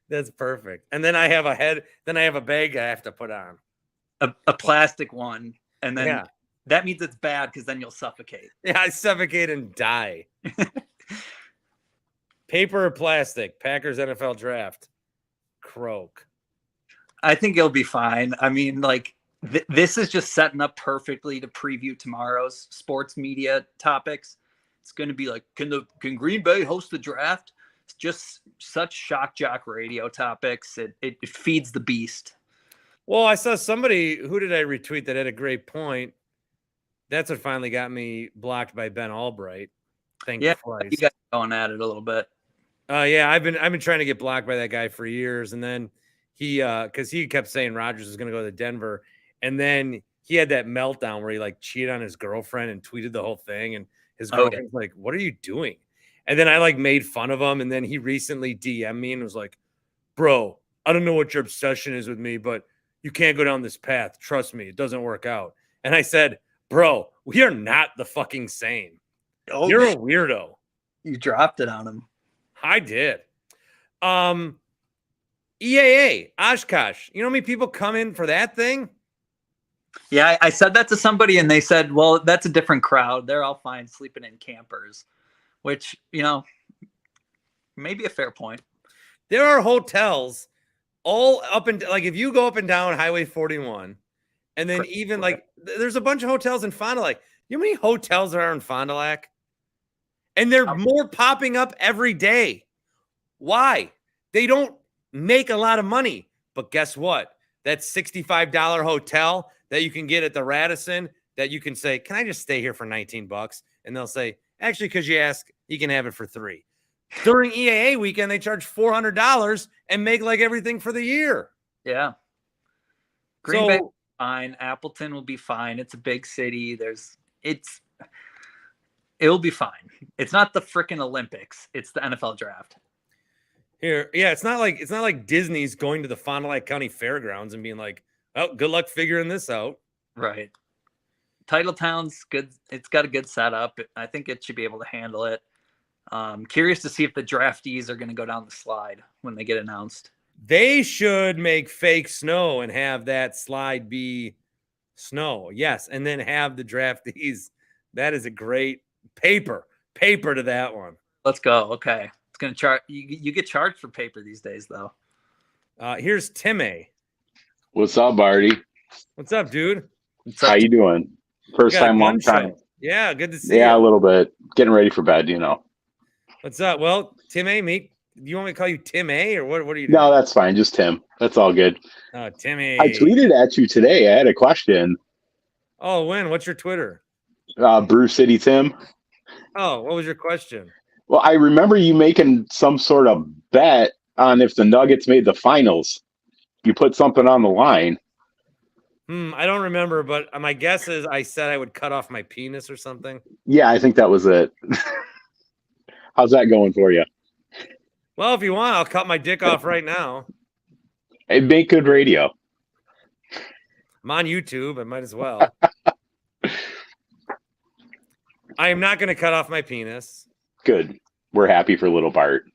That's perfect. And then I have a bag I have to put on. A plastic one. And then that means it's bad because then you'll suffocate. Yeah, I suffocate and die. Paper or plastic? Packers NFL draft. croak. I think it'll be fine. I mean, like this is just setting up perfectly to preview tomorrow's sports media topics. It's going to be like, can Green Bay host the draft? It's just such shock jock radio topics. It feeds the beast. Well, I saw somebody, who did I retweet that had a great point? That's what finally got me blocked by Ben Albright. Thank Christ. You guys are going at it a little bit. Yeah, I've been trying to get blocked by that guy for years, and then he because he kept saying Rodgers was going to go to Denver, and then he had that meltdown where he like cheated on his girlfriend and tweeted the whole thing, and his girlfriend's like, "What are you doing?" And then I like made fun of him, and then he recently DM'd me and was like, "Bro, I don't know what your obsession is with me, but you can't go down this path. Trust me, it doesn't work out." And I said, "Bro, we are not the fucking same. You're a weirdo." You dropped it on him. I did. EAA, Oshkosh. You know how many people come in for that thing? Yeah, I said that to somebody, and they said, well, that's a different crowd. They're all fine sleeping in campers, which, you know, maybe a fair point. There are hotels all up and like if you go up and down Highway 41, and then even like there's a bunch of hotels in Fond du Lac. You know how many hotels there are in Fond du Lac? And they're more popping up every day. Why? They don't make a lot of money. But guess what? That $65 hotel that you can get at the Radisson that you can say, can I just stay here for $19? And they'll say, actually, because you ask, you can have it for $3. During EAA weekend, they charge $400 and make like everything for the year. Yeah. Green Bay will be fine. Appleton will be fine. It's a big city. It'll be fine. It's not the freaking Olympics. It's the NFL draft. Here, yeah, it's not like Disney's going to the Fond du Lac County Fairgrounds and being like, "Oh, good luck figuring this out." Right. Titletown's good. It's got a good setup. I think it should be able to handle it. Curious to see if the draftees are going to go down the slide when they get announced. They should make fake snow and have that slide be snow. Yes, and then have the draftees. That is a great paper to that one. Let's go. Okay. It's going to charge. You get charged for paper these days, though. Here's Tim A. What's up, Barty? What's up, dude? How you doing? First time, long time. Yeah, good to see you. Yeah, a little bit. Getting ready for bed, you know. What's up? Well, Tim A, do you want me to call you Tim A or what are you doing? No, that's fine. Just Tim. That's all good. Timmy. I tweeted at you today. I had a question. Oh, when? What's your Twitter? Brew City Tim. Oh, what was your question? Well, I remember you making some sort of bet on if the Nuggets made the finals. You put something on the line. I don't remember, but my guess is I said I would cut off my penis or something. Yeah, I think that was it. How's that going for you? Well, if you want, I'll cut my dick off right now. It make good radio. I'm on YouTube. I might as well. I am not going to cut off my penis. Good. We're happy for little Bart.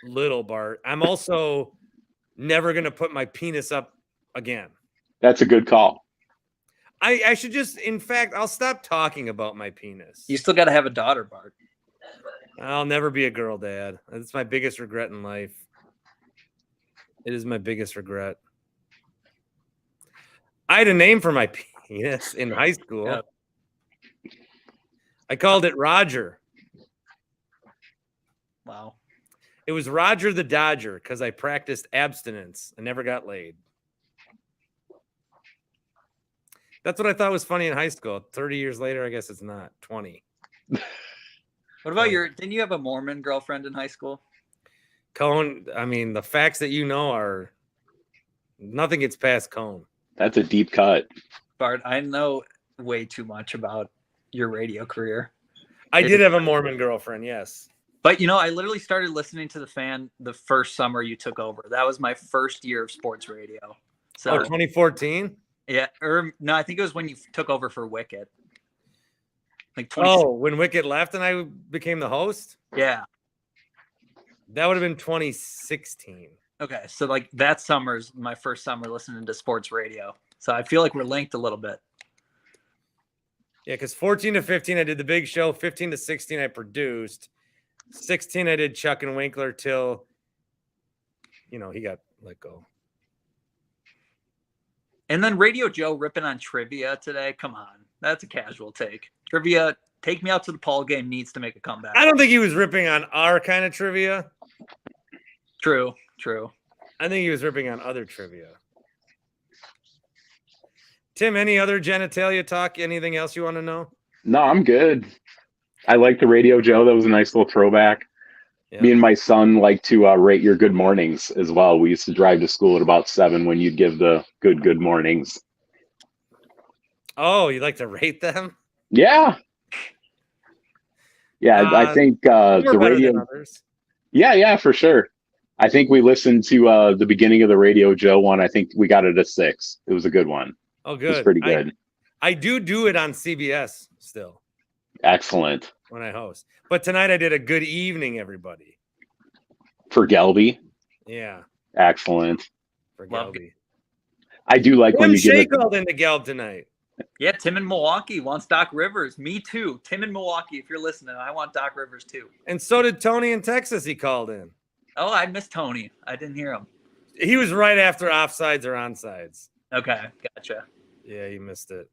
Little Bart. I'm also never going to put my penis up again. That's a good call. I should just, in fact, I'll stop talking about my penis. You still got to have a daughter, Bart. I'll never be a girl dad. That's my biggest regret in life. It is my biggest regret. I had a name for my penis in high school. Yep. I called it Roger. Wow. It was Roger the Dodger because I practiced abstinence and never got laid. That's what I thought was funny in high school. 30 years later, I guess it's not. 20. What about didn't you have a Mormon girlfriend in high school? Cone, I mean, the facts that you know are nothing gets past Cone. That's a deep cut. Bart, I know way too much about your radio career. I did have a Mormon girlfriend, yes. But, you know, I literally started listening to the fan the first summer you took over. That was my first year of sports radio. So 2014? Yeah. No, I think it was when you took over for Wicket. Like when Wicket left and I became the host? Yeah. That would have been 2016. Okay. So, like, that summer's my first summer listening to sports radio. So I feel like we're linked a little bit. Yeah, because 14 to 15, I did the big show. 15 to 16, I produced. 16, I did Chuck and Winkler till, he got let go. And then Radio Joe ripping on trivia today. Come on. That's a casual take. Trivia, take me out to the Paul game, needs to make a comeback. I don't think he was ripping on our kind of trivia. True. I think he was ripping on other trivia. Tim, any other genitalia talk? Anything else you want to know? No, I'm good. I like the Radio Joe. That was a nice little throwback. Yeah. Me and my son like to rate your good mornings as well. We used to drive to school at about 7 when you'd give the good mornings. Oh, you like to rate them? Yeah. Yeah, I think the radio. Yeah, for sure. I think we listened to the beginning of the Radio Joe one. I think we got it a 6. It was a good one. Oh, good. It was pretty good. I do it on CBS still. Excellent. When I host. But tonight I did a good evening, everybody. For Gelby? Yeah. Excellent. For Gelby. I do like when you give it. Called into Gelb tonight. Yeah, Tim in Milwaukee wants Doc Rivers. Me too. Tim in Milwaukee, if you're listening, I want Doc Rivers too. And so did Tony in Texas. He called in. Oh, I missed Tony. I didn't hear him. He was right after offsides or onsides. Okay, gotcha. Yeah, you missed it.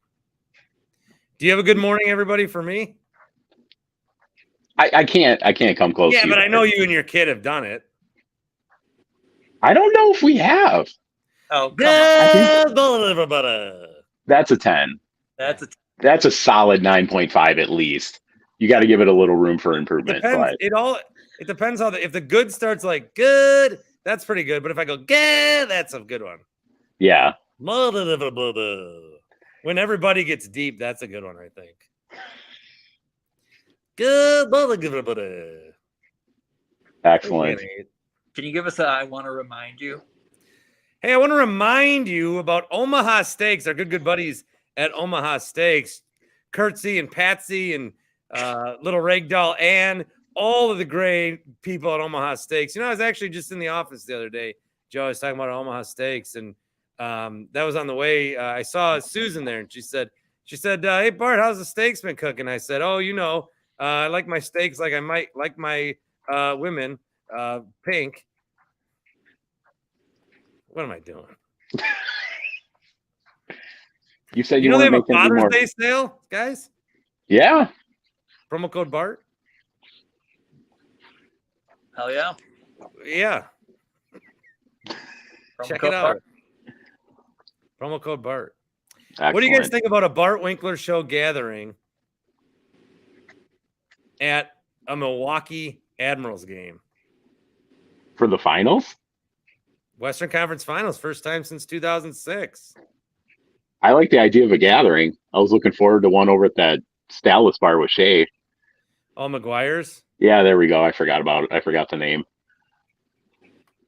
Do you have a good morning, everybody, for me? I can't come close. Yeah, but I know you and your kid have done it. I don't know if we have. Oh, come on. That's a 10. That's a solid 9.5 at least. You got to give it a little room for improvement. It depends how if the good starts like good, that's pretty good. But if I go good, that's a good one. Yeah. When everybody gets deep, that's a good one, I think. Good. Excellent. Can you give us I want to remind you? Hey, I want to remind you about Omaha Steaks, our good buddies at Omaha Steaks. Kurtzy and Patsy and little Ragdoll and all of the great people at Omaha Steaks. You know, I was actually just in the office the other day. Joe was talking about Omaha Steaks, and that was on the way. I saw Susan there, and she said, hey, Bart, how's the steaks been cooking? I said, oh, you know, I like my steaks like I might like my women pink. What am I doing? You said you know they have a Father's Day sale, guys? Yeah. Promo code Bart? Hell yeah. Yeah. Check it out. Bart. Promo code Bart. Excellent. What do you guys think about a Bart Winkler Show gathering at a Milwaukee Admirals game? For the finals? Western Conference Finals, first time since 2006. I like the idea of a gathering. I was looking forward to one over at that Stallus bar with Shay. Oh, McGuire's? Yeah, there we go. I forgot the name.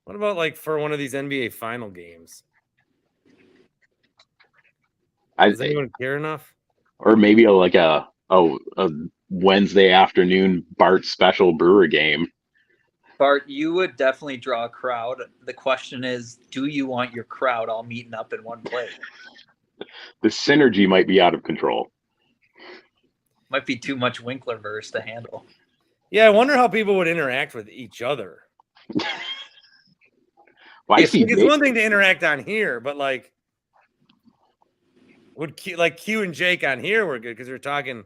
What about like for one of these NBA final games? Does anyone care enough? Or maybe a Wednesday afternoon Bart special Brewer game. Bart, you would definitely draw a crowd. The question is, do you want your crowd all meeting up in one place? The synergy might be out of control. Might be too much Winklerverse to handle. Yeah, I wonder how people would interact with each other. Well, it's one thing to interact on here, but like, would Q and Jake on here were good because we're talking.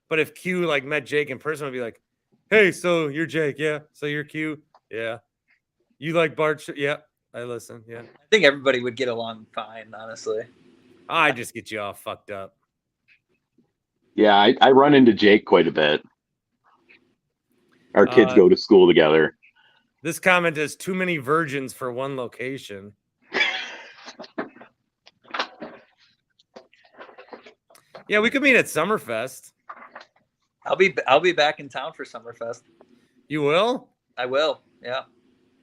But if Q like met Jake in person, would be like, "Hey, so you're Jake, yeah? So you're Q, yeah? You like Bart? Yeah, I listen, yeah." I think everybody would get along fine, honestly. I just get you all fucked up. Yeah, I run into Jake quite a bit. Our kids go to school together. This comment is too many virgins for one location. Yeah, we could meet at Summerfest. I'll be back in town for Summerfest. You will? I will. Yeah.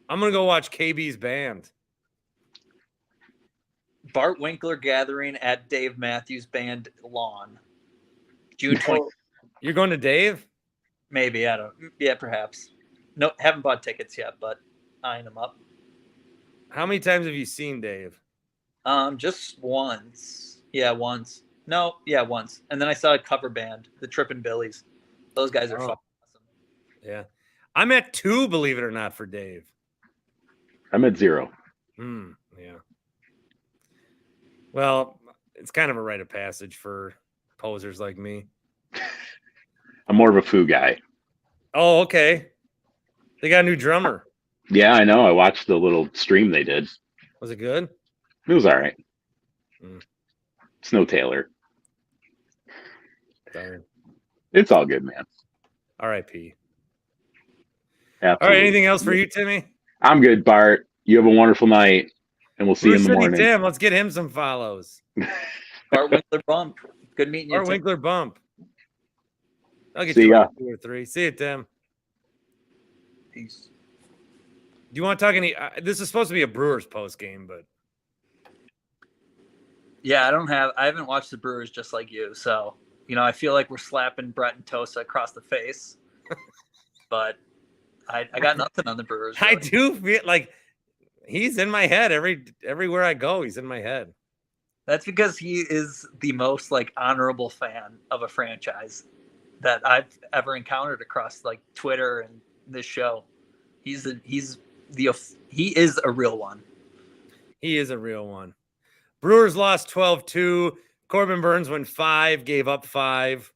I'm gonna go watch KB's band. Bart Winkler gathering at Dave Matthews Band lawn. June 20th. You're going to Dave? Maybe, I don't. Yeah, perhaps. No, haven't bought tickets yet, but eyeing them up. How many times have you seen Dave? Just once. Yeah, once. No, yeah, once. And then I saw a cover band, the Trippin' Billies. Those guys are fucking awesome. Yeah. I'm at 2, believe it or not, for Dave. I'm at 0. Yeah. Well, it's kind of a rite of passage for posers like me. I'm more of a Foo guy. Oh, okay. They got a new drummer. Yeah, I know. I watched the little stream they did. Was it good? It was all right. Snow Taylor. Darn. It's all good, man. R.I.P. Absolutely. All right. Anything else for you, Timmy? I'm good, Bart. You have a wonderful night, and we'll see you in the morning. Tim, let's get him some follows. Bart Winkler Bump. Good meeting you. Bart Winkler Bump. I'll get See you ya. 2 or 3. See you, Tim. Peace. Do you want to talk any? This is supposed to be a Brewers post game, but yeah, I haven't watched the Brewers just like you, so I feel like we're slapping Brett and Tosa across the face, but I got nothing on the Brewers. Really. I do feel like he's in my head everywhere I go. He's in my head. That's because he is the most honorable fan of a franchise that I've ever encountered across Twitter and this show. He is a real one. He is a real one. Brewers lost 12-2. Corbin Burns went 5, gave up 5,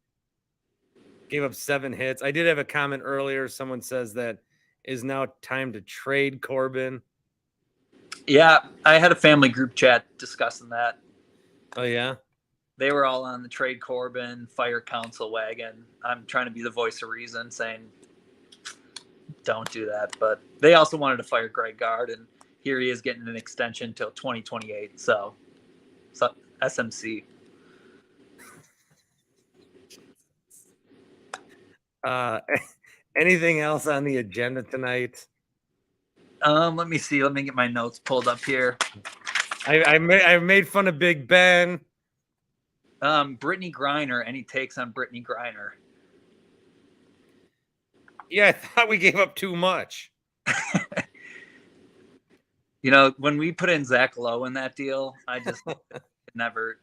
gave up 7 hits. I did have a comment earlier. Someone says that is now time to trade Corbin. Yeah, I had a family group chat discussing that. Oh, yeah? They were all on the trade Corbin, fire council wagon. I'm trying to be the voice of reason, saying don't do that. But they also wanted to fire Greg Gard, and here he is getting an extension till 2028. So SMC. Anything else on the agenda tonight? Let me see. Let me get my notes pulled up here. I made fun of Big Ben. Brittany Griner. Any takes on Brittany Griner? Yeah, I thought we gave up too much. When we put in Zach Lowe in that deal, I just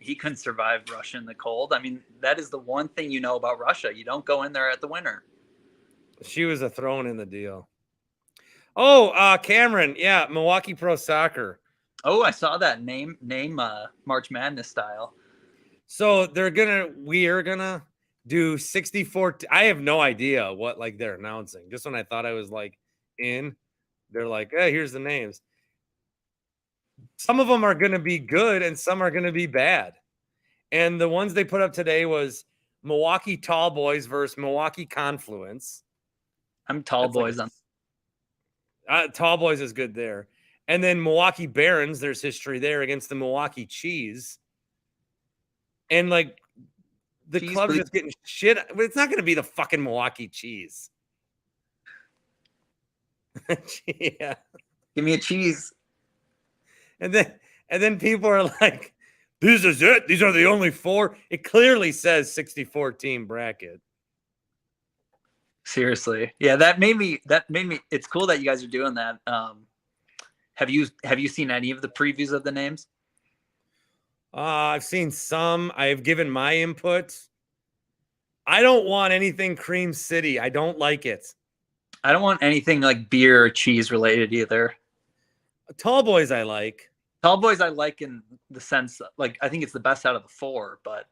he couldn't survive Russia in the cold. I mean, that is the one thing about Russia. You don't go in there at the winter. She was a thrown in the deal. Oh, Cameron. Yeah, Milwaukee Pro Soccer. Oh, I saw that name March Madness style. So we are gonna do 64. I have no idea what they're announcing. Just when I thought I was in, they're like, hey, here's the names. Some of them are gonna be good and some are gonna be bad. And the ones they put up today was Milwaukee Tall Boys versus Milwaukee Confluence. I'm Tall Boys on. Tall Boys is good there. And then Milwaukee Barons, there's history there against the Milwaukee Cheese. And the cheese, club's please. just getting shit. But it's not going to be the fucking Milwaukee Cheese. Yeah. Give me a cheese. And then people are like, this is it. These are the only 4. It clearly says 64 team bracket. Seriously. Yeah, that made me it's cool that you guys are doing that. Have you seen any of the previews of the names? I've seen some. I've given my input. I don't want anything Cream City. I don't like it. I don't want anything beer or cheese related either. Tall Boys I like. Tall Boys I like in the sense I think it's the best out of the 4, but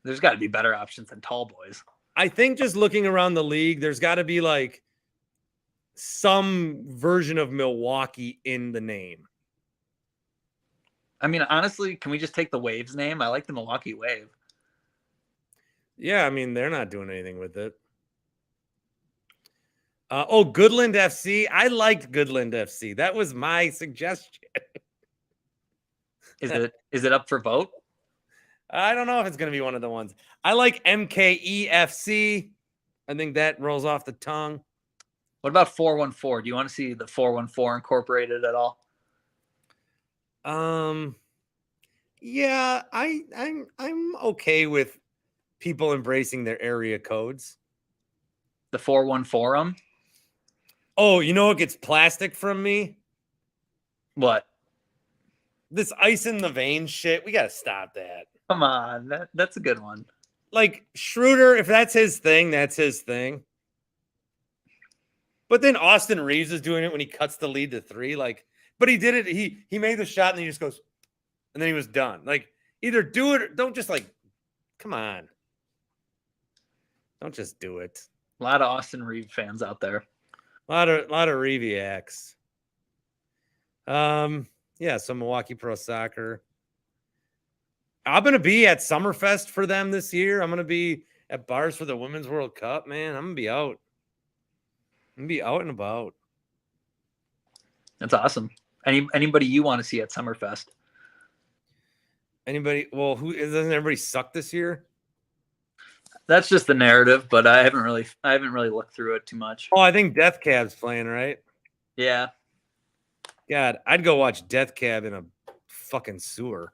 there's got to be better options than Tall Boys. I think just looking around the league, there's got to be some version of Milwaukee in the name. I mean, honestly, can we just take the Waves name? I like the Milwaukee Wave. Yeah, I mean, they're not doing anything with it. Goodland FC. I liked Goodland FC. That was my suggestion. Is it up for vote? I don't know if it's going to be one of the ones. I like MKEFC. I think that rolls off the tongue. What about 414? Do you want to see the 414 incorporated at all? Yeah, I'm okay with people embracing their area codes. The 414 Oh, you know what gets plastic from me? What? This ice in the vein shit. We got to stop that. Come on. That's a good one. Schroeder, if that's his thing, that's his thing. But then Austin Reeves is doing it when he cuts the lead to 3. But he did it. He made the shot and he just goes, and then he was done. Like, either do it or don't just like, come on. Don't just do it. A lot of Austin Reeves fans out there. A lot of Reeviacs. Yeah, so Milwaukee Pro Soccer. I'm gonna be at Summerfest for them this year. I'm gonna be at bars for the Women's World Cup, man. I'm gonna be out. I'm gonna be out and about. That's awesome. Anybody you want to see at Summerfest? Anybody? Well, doesn't everybody suck this year? That's just the narrative, but I haven't really looked through it too much. Oh, I think Death Cab's playing, right? Yeah. God, I'd go watch Death Cab in a fucking sewer.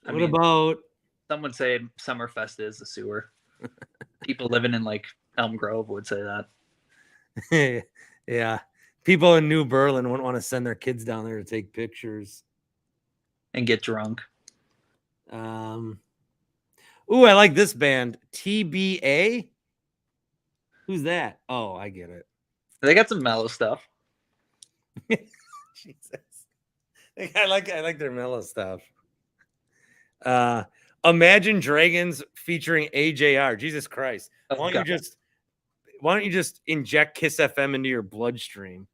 What about? Some would say Summerfest is a sewer. People living in like Elm Grove would say that. Yeah. People in New Berlin wouldn't want to send their kids down there to take pictures. And get drunk. Ooh, I like this band. TBA? Who's that? Oh, I get it. They got some mellow stuff. Jesus. I like their mellow stuff. Imagine Dragons featuring AJR. Jesus Christ. Why don't you just inject Kiss FM into your bloodstream?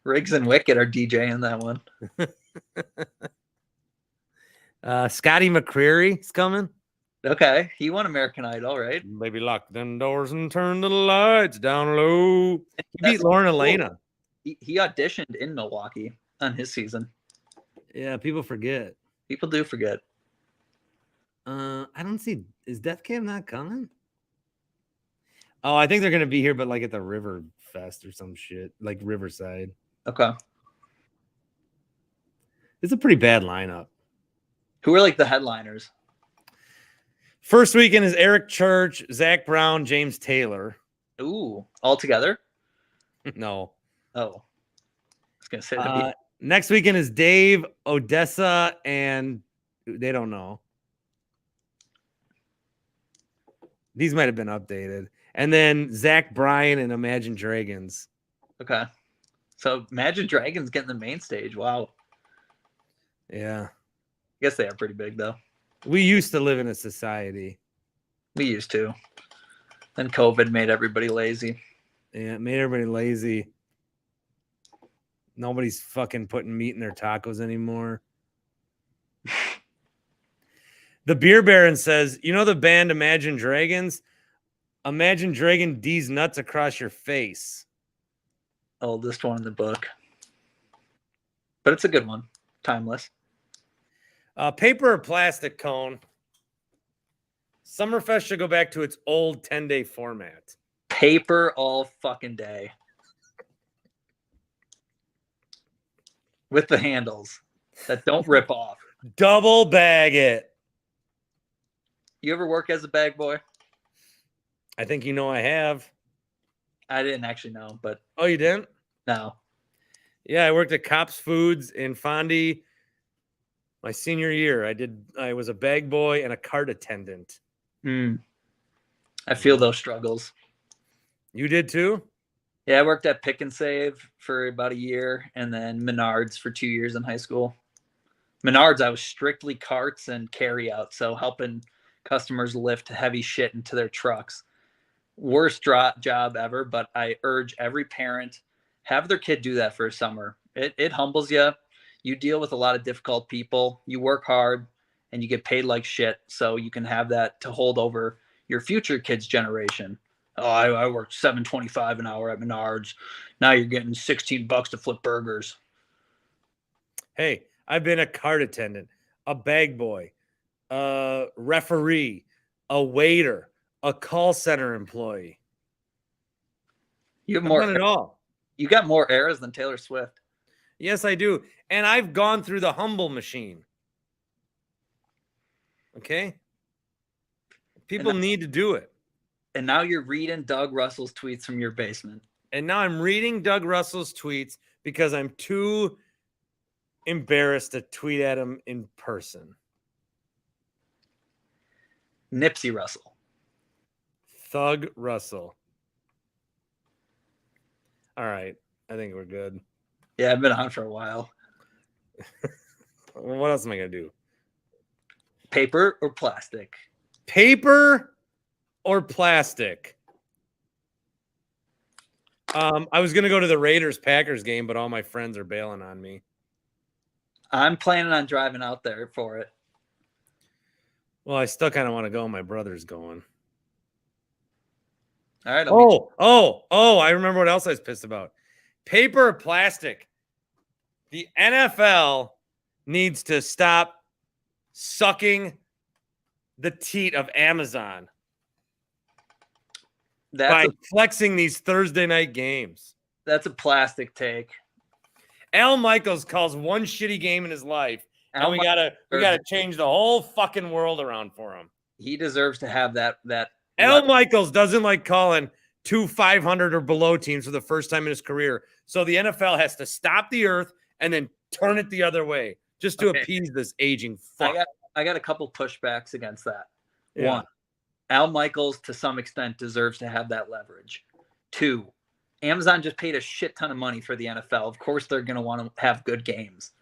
Riggs and Wicked are DJing that one. Scotty McCreery's coming. Okay. He won American Idol, right? Maybe lock them doors and turn the lights down low. He beat Lauren Elena. He auditioned in Milwaukee on his season. Yeah, people forget. People do forget. I don't see. Is Death Cab not coming? Oh, I think they're gonna be here, but like at the River Fest or some shit, like Riverside. Okay. It's a pretty bad lineup. Who are like the headliners? First weekend is Eric Church, Zach Brown, James Taylor. Ooh, all together? No. Oh, I was gonna say that. Next weekend is Dave, Odessa, and they don't know. These might have been updated. And then Zach Bryan and Imagine Dragons. Okay. So Imagine Dragons getting the main stage. Wow. Yeah. I guess they are pretty big, though. We used to live in a society. We used to. Then COVID made everybody lazy. Yeah, it made everybody lazy. Nobody's fucking putting meat in their tacos anymore. The Beer Baron says, you know the band Imagine Dragons? Imagine Dragon D's nuts across your face. Oldest one in the book. But it's a good one. Timeless. Paper or plastic cone? Summerfest should go back to its old 10-day format. Paper all fucking day. With the handles that don't rip off. Double bag it. You ever work as a bag boy? I think you know I have. I didn't actually know, but... Oh, you didn't? No. Yeah, I worked at Cops Foods in Fondy my senior year. I was a bag boy and a cart attendant. I feel those struggles. You did too? Yeah, I worked at Pick and Save for about a year and then Menards for 2 years in high school. Menards, I was strictly carts and carry out, so helping customers lift heavy shit into their trucks. Worst job ever, but I urge every parent, have their kid do that for a summer. It humbles you. You deal with a lot of difficult people. You work hard and you get paid like shit, so you can have that to hold over your future kids' generation. Oh, I worked $7.25 an hour at Menards. Now you're getting $16 to flip burgers. Hey, I've been a cart attendant, a bag boy, a referee, a waiter, a call center employee. You have more. I've done it all. You got more eras than Taylor Swift. Yes, I do. And I've gone through the humble machine. Okay? People need to do it. And now you're reading Doug Russell's tweets from your basement. And now I'm reading Doug Russell's tweets because I'm too embarrassed to tweet at him in person. Nipsey Russell. Thug Russell. All right. I think we're good. Yeah, I've been on for a while. What else am I gonna do? Paper or plastic? Paper or plastic? I was gonna go to the Raiders-Packers game, but all my friends are bailing on me. I'm planning on driving out there for it. Well, I still kind of want to go. My brother's going. All right. I remember what else I was pissed about. Paper or plastic? The NFL needs to stop sucking the teat of Amazon by flexing these Thursday night games. That's a plastic take. Al Michaels calls one shitty game in his life, and we gotta change the whole fucking world around for him. He deserves to have that. Al Michaels doesn't like calling 2 500 or below teams for the first time in his career, so the NFL has to stop the earth and then turn it the other way just to appease this aging fuck. I got a couple pushbacks against that. Yeah. 1, Al Michaels to some extent deserves to have that leverage. 2, Amazon just paid a shit ton of money for the NFL. Of course, they're going to want to have good games.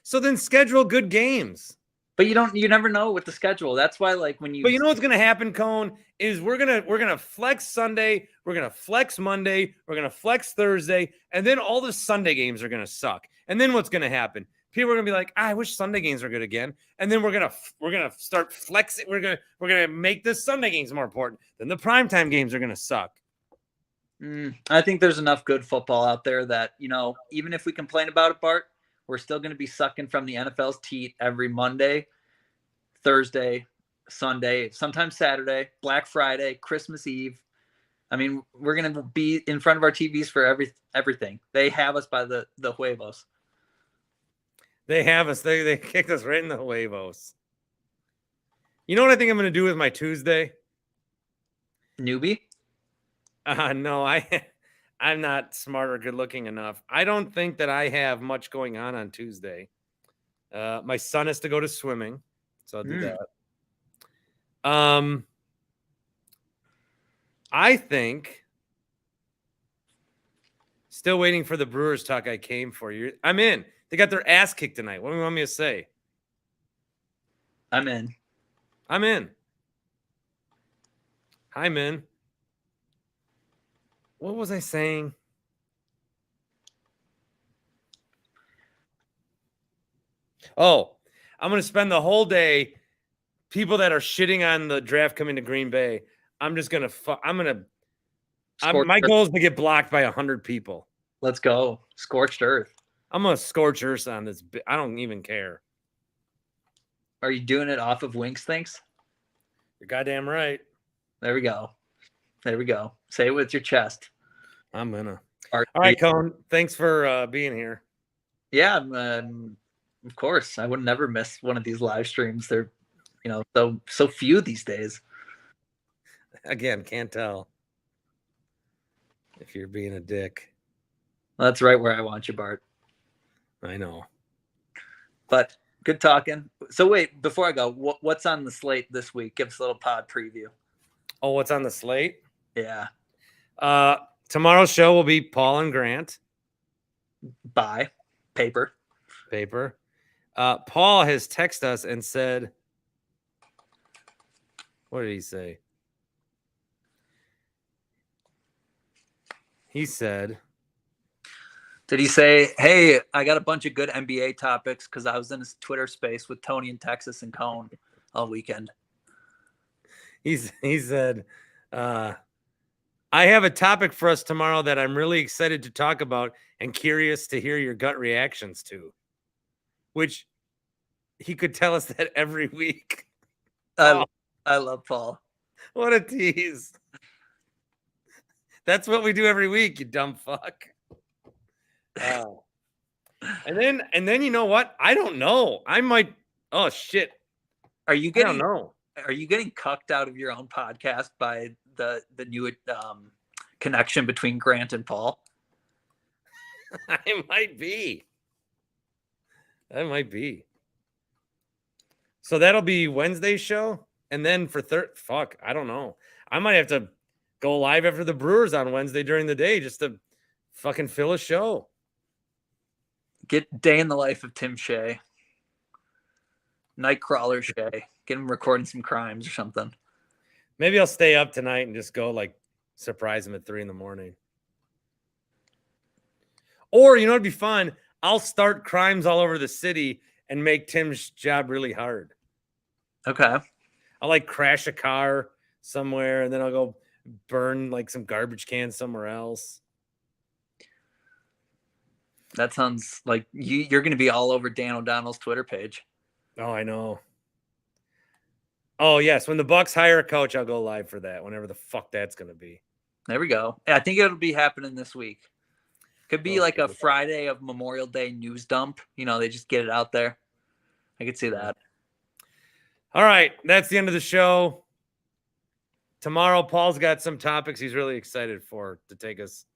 So then schedule good games. But you never know with the schedule. That's why, like, when you. But you know what's going to happen, Cone, is we're gonna flex Sunday, we're gonna flex Monday, we're gonna flex Thursday, and then all the Sunday games are gonna suck. And then what's gonna happen? People are gonna be like, I wish Sunday games were good again. And then we're gonna start flexing. We're gonna make the Sunday games more important. Then the primetime games are gonna suck. I think there's enough good football out there that, even if we complain about it, Bart, we're still going to be sucking from the NFL's teat every Monday, Thursday, Sunday, sometimes Saturday, Black Friday, Christmas Eve. I mean, we're going to be in front of our TVs for everything. They have us by the huevos. They have us. They kicked us right in the huevos. You know what I think I'm going to do with my Tuesday? Newbie? No, I'm not smart or good looking enough. I don't think that I have much going on Tuesday. My son has to go to swimming, so I'll do that. I think still waiting for the Brewers talk I came for. I'm in. They got their ass kicked tonight. What do you want me to say? I'm in. I'm in. What was I saying? Oh, I'm going to spend the whole day. People that are shitting on the draft coming to Green Bay. I'm just going to. My goal is to get blocked by 100 people. Let's go. Scorched earth. I'm going to scorch earth on this. I don't even care. Are you doing it off of Winks Thinks? You're goddamn right. There we go. Say it with your chest. I'm gonna. All right, Cone. Thanks for being here. Yeah, of course. I would never miss one of these live streams. They're, so few these days. Again, can't tell if you're being a dick. Well, that's right where I want you, Bart. I know. But good talking. So wait, before I go, what's on the slate this week? Give us a little pod preview. Oh, what's on the slate? Yeah. Tomorrow's show will be Paul and Grant. Bye. Paper. Paul has texted us and said, what did he say? He said, did he say, hey, I got a bunch of good NBA topics because I was in his Twitter space with Tony in Texas and Cone all weekend? He said, I have a topic for us tomorrow that I'm really excited to talk about and curious to hear your gut reactions to, which he could tell us that every week. I love Paul. What a tease. That's what we do every week, you dumb fuck. And then you know what? I don't know. I might. Oh shit. I don't know. Are you getting cucked out of your own podcast by the new connection between Grant and Paul? I might be. That might be. So that'll be Wednesday's show, and then for I don't know. I might have to go live after the Brewers on Wednesday during the day just to fucking fill a show. Get day in the life of Tim Shea. Nightcrawler Shea. Get him recording some crimes or something. Maybe I'll stay up tonight and just go like surprise him at 3 a.m. Or, you know, it'd be fun. I'll start crimes all over the city and make Tim's job really hard. Okay. I'll like crash a car somewhere and then I'll go burn like some garbage cans somewhere else. That sounds like you're going to be all over Dan O'Donnell's Twitter page. Oh, I know. Oh, yes. When the Bucks hire a coach, I'll go live for that, whenever the fuck that's going to be. There we go. I think it'll be happening this week. Could be like a Friday of Memorial Day news dump. You know, they just get it out there. I could see that. All right. That's the end of the show. Tomorrow, Paul's got some topics he's really excited for to take us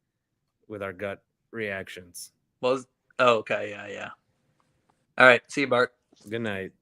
with our gut reactions. Okay. Yeah. All right. See you, Bart. Good night.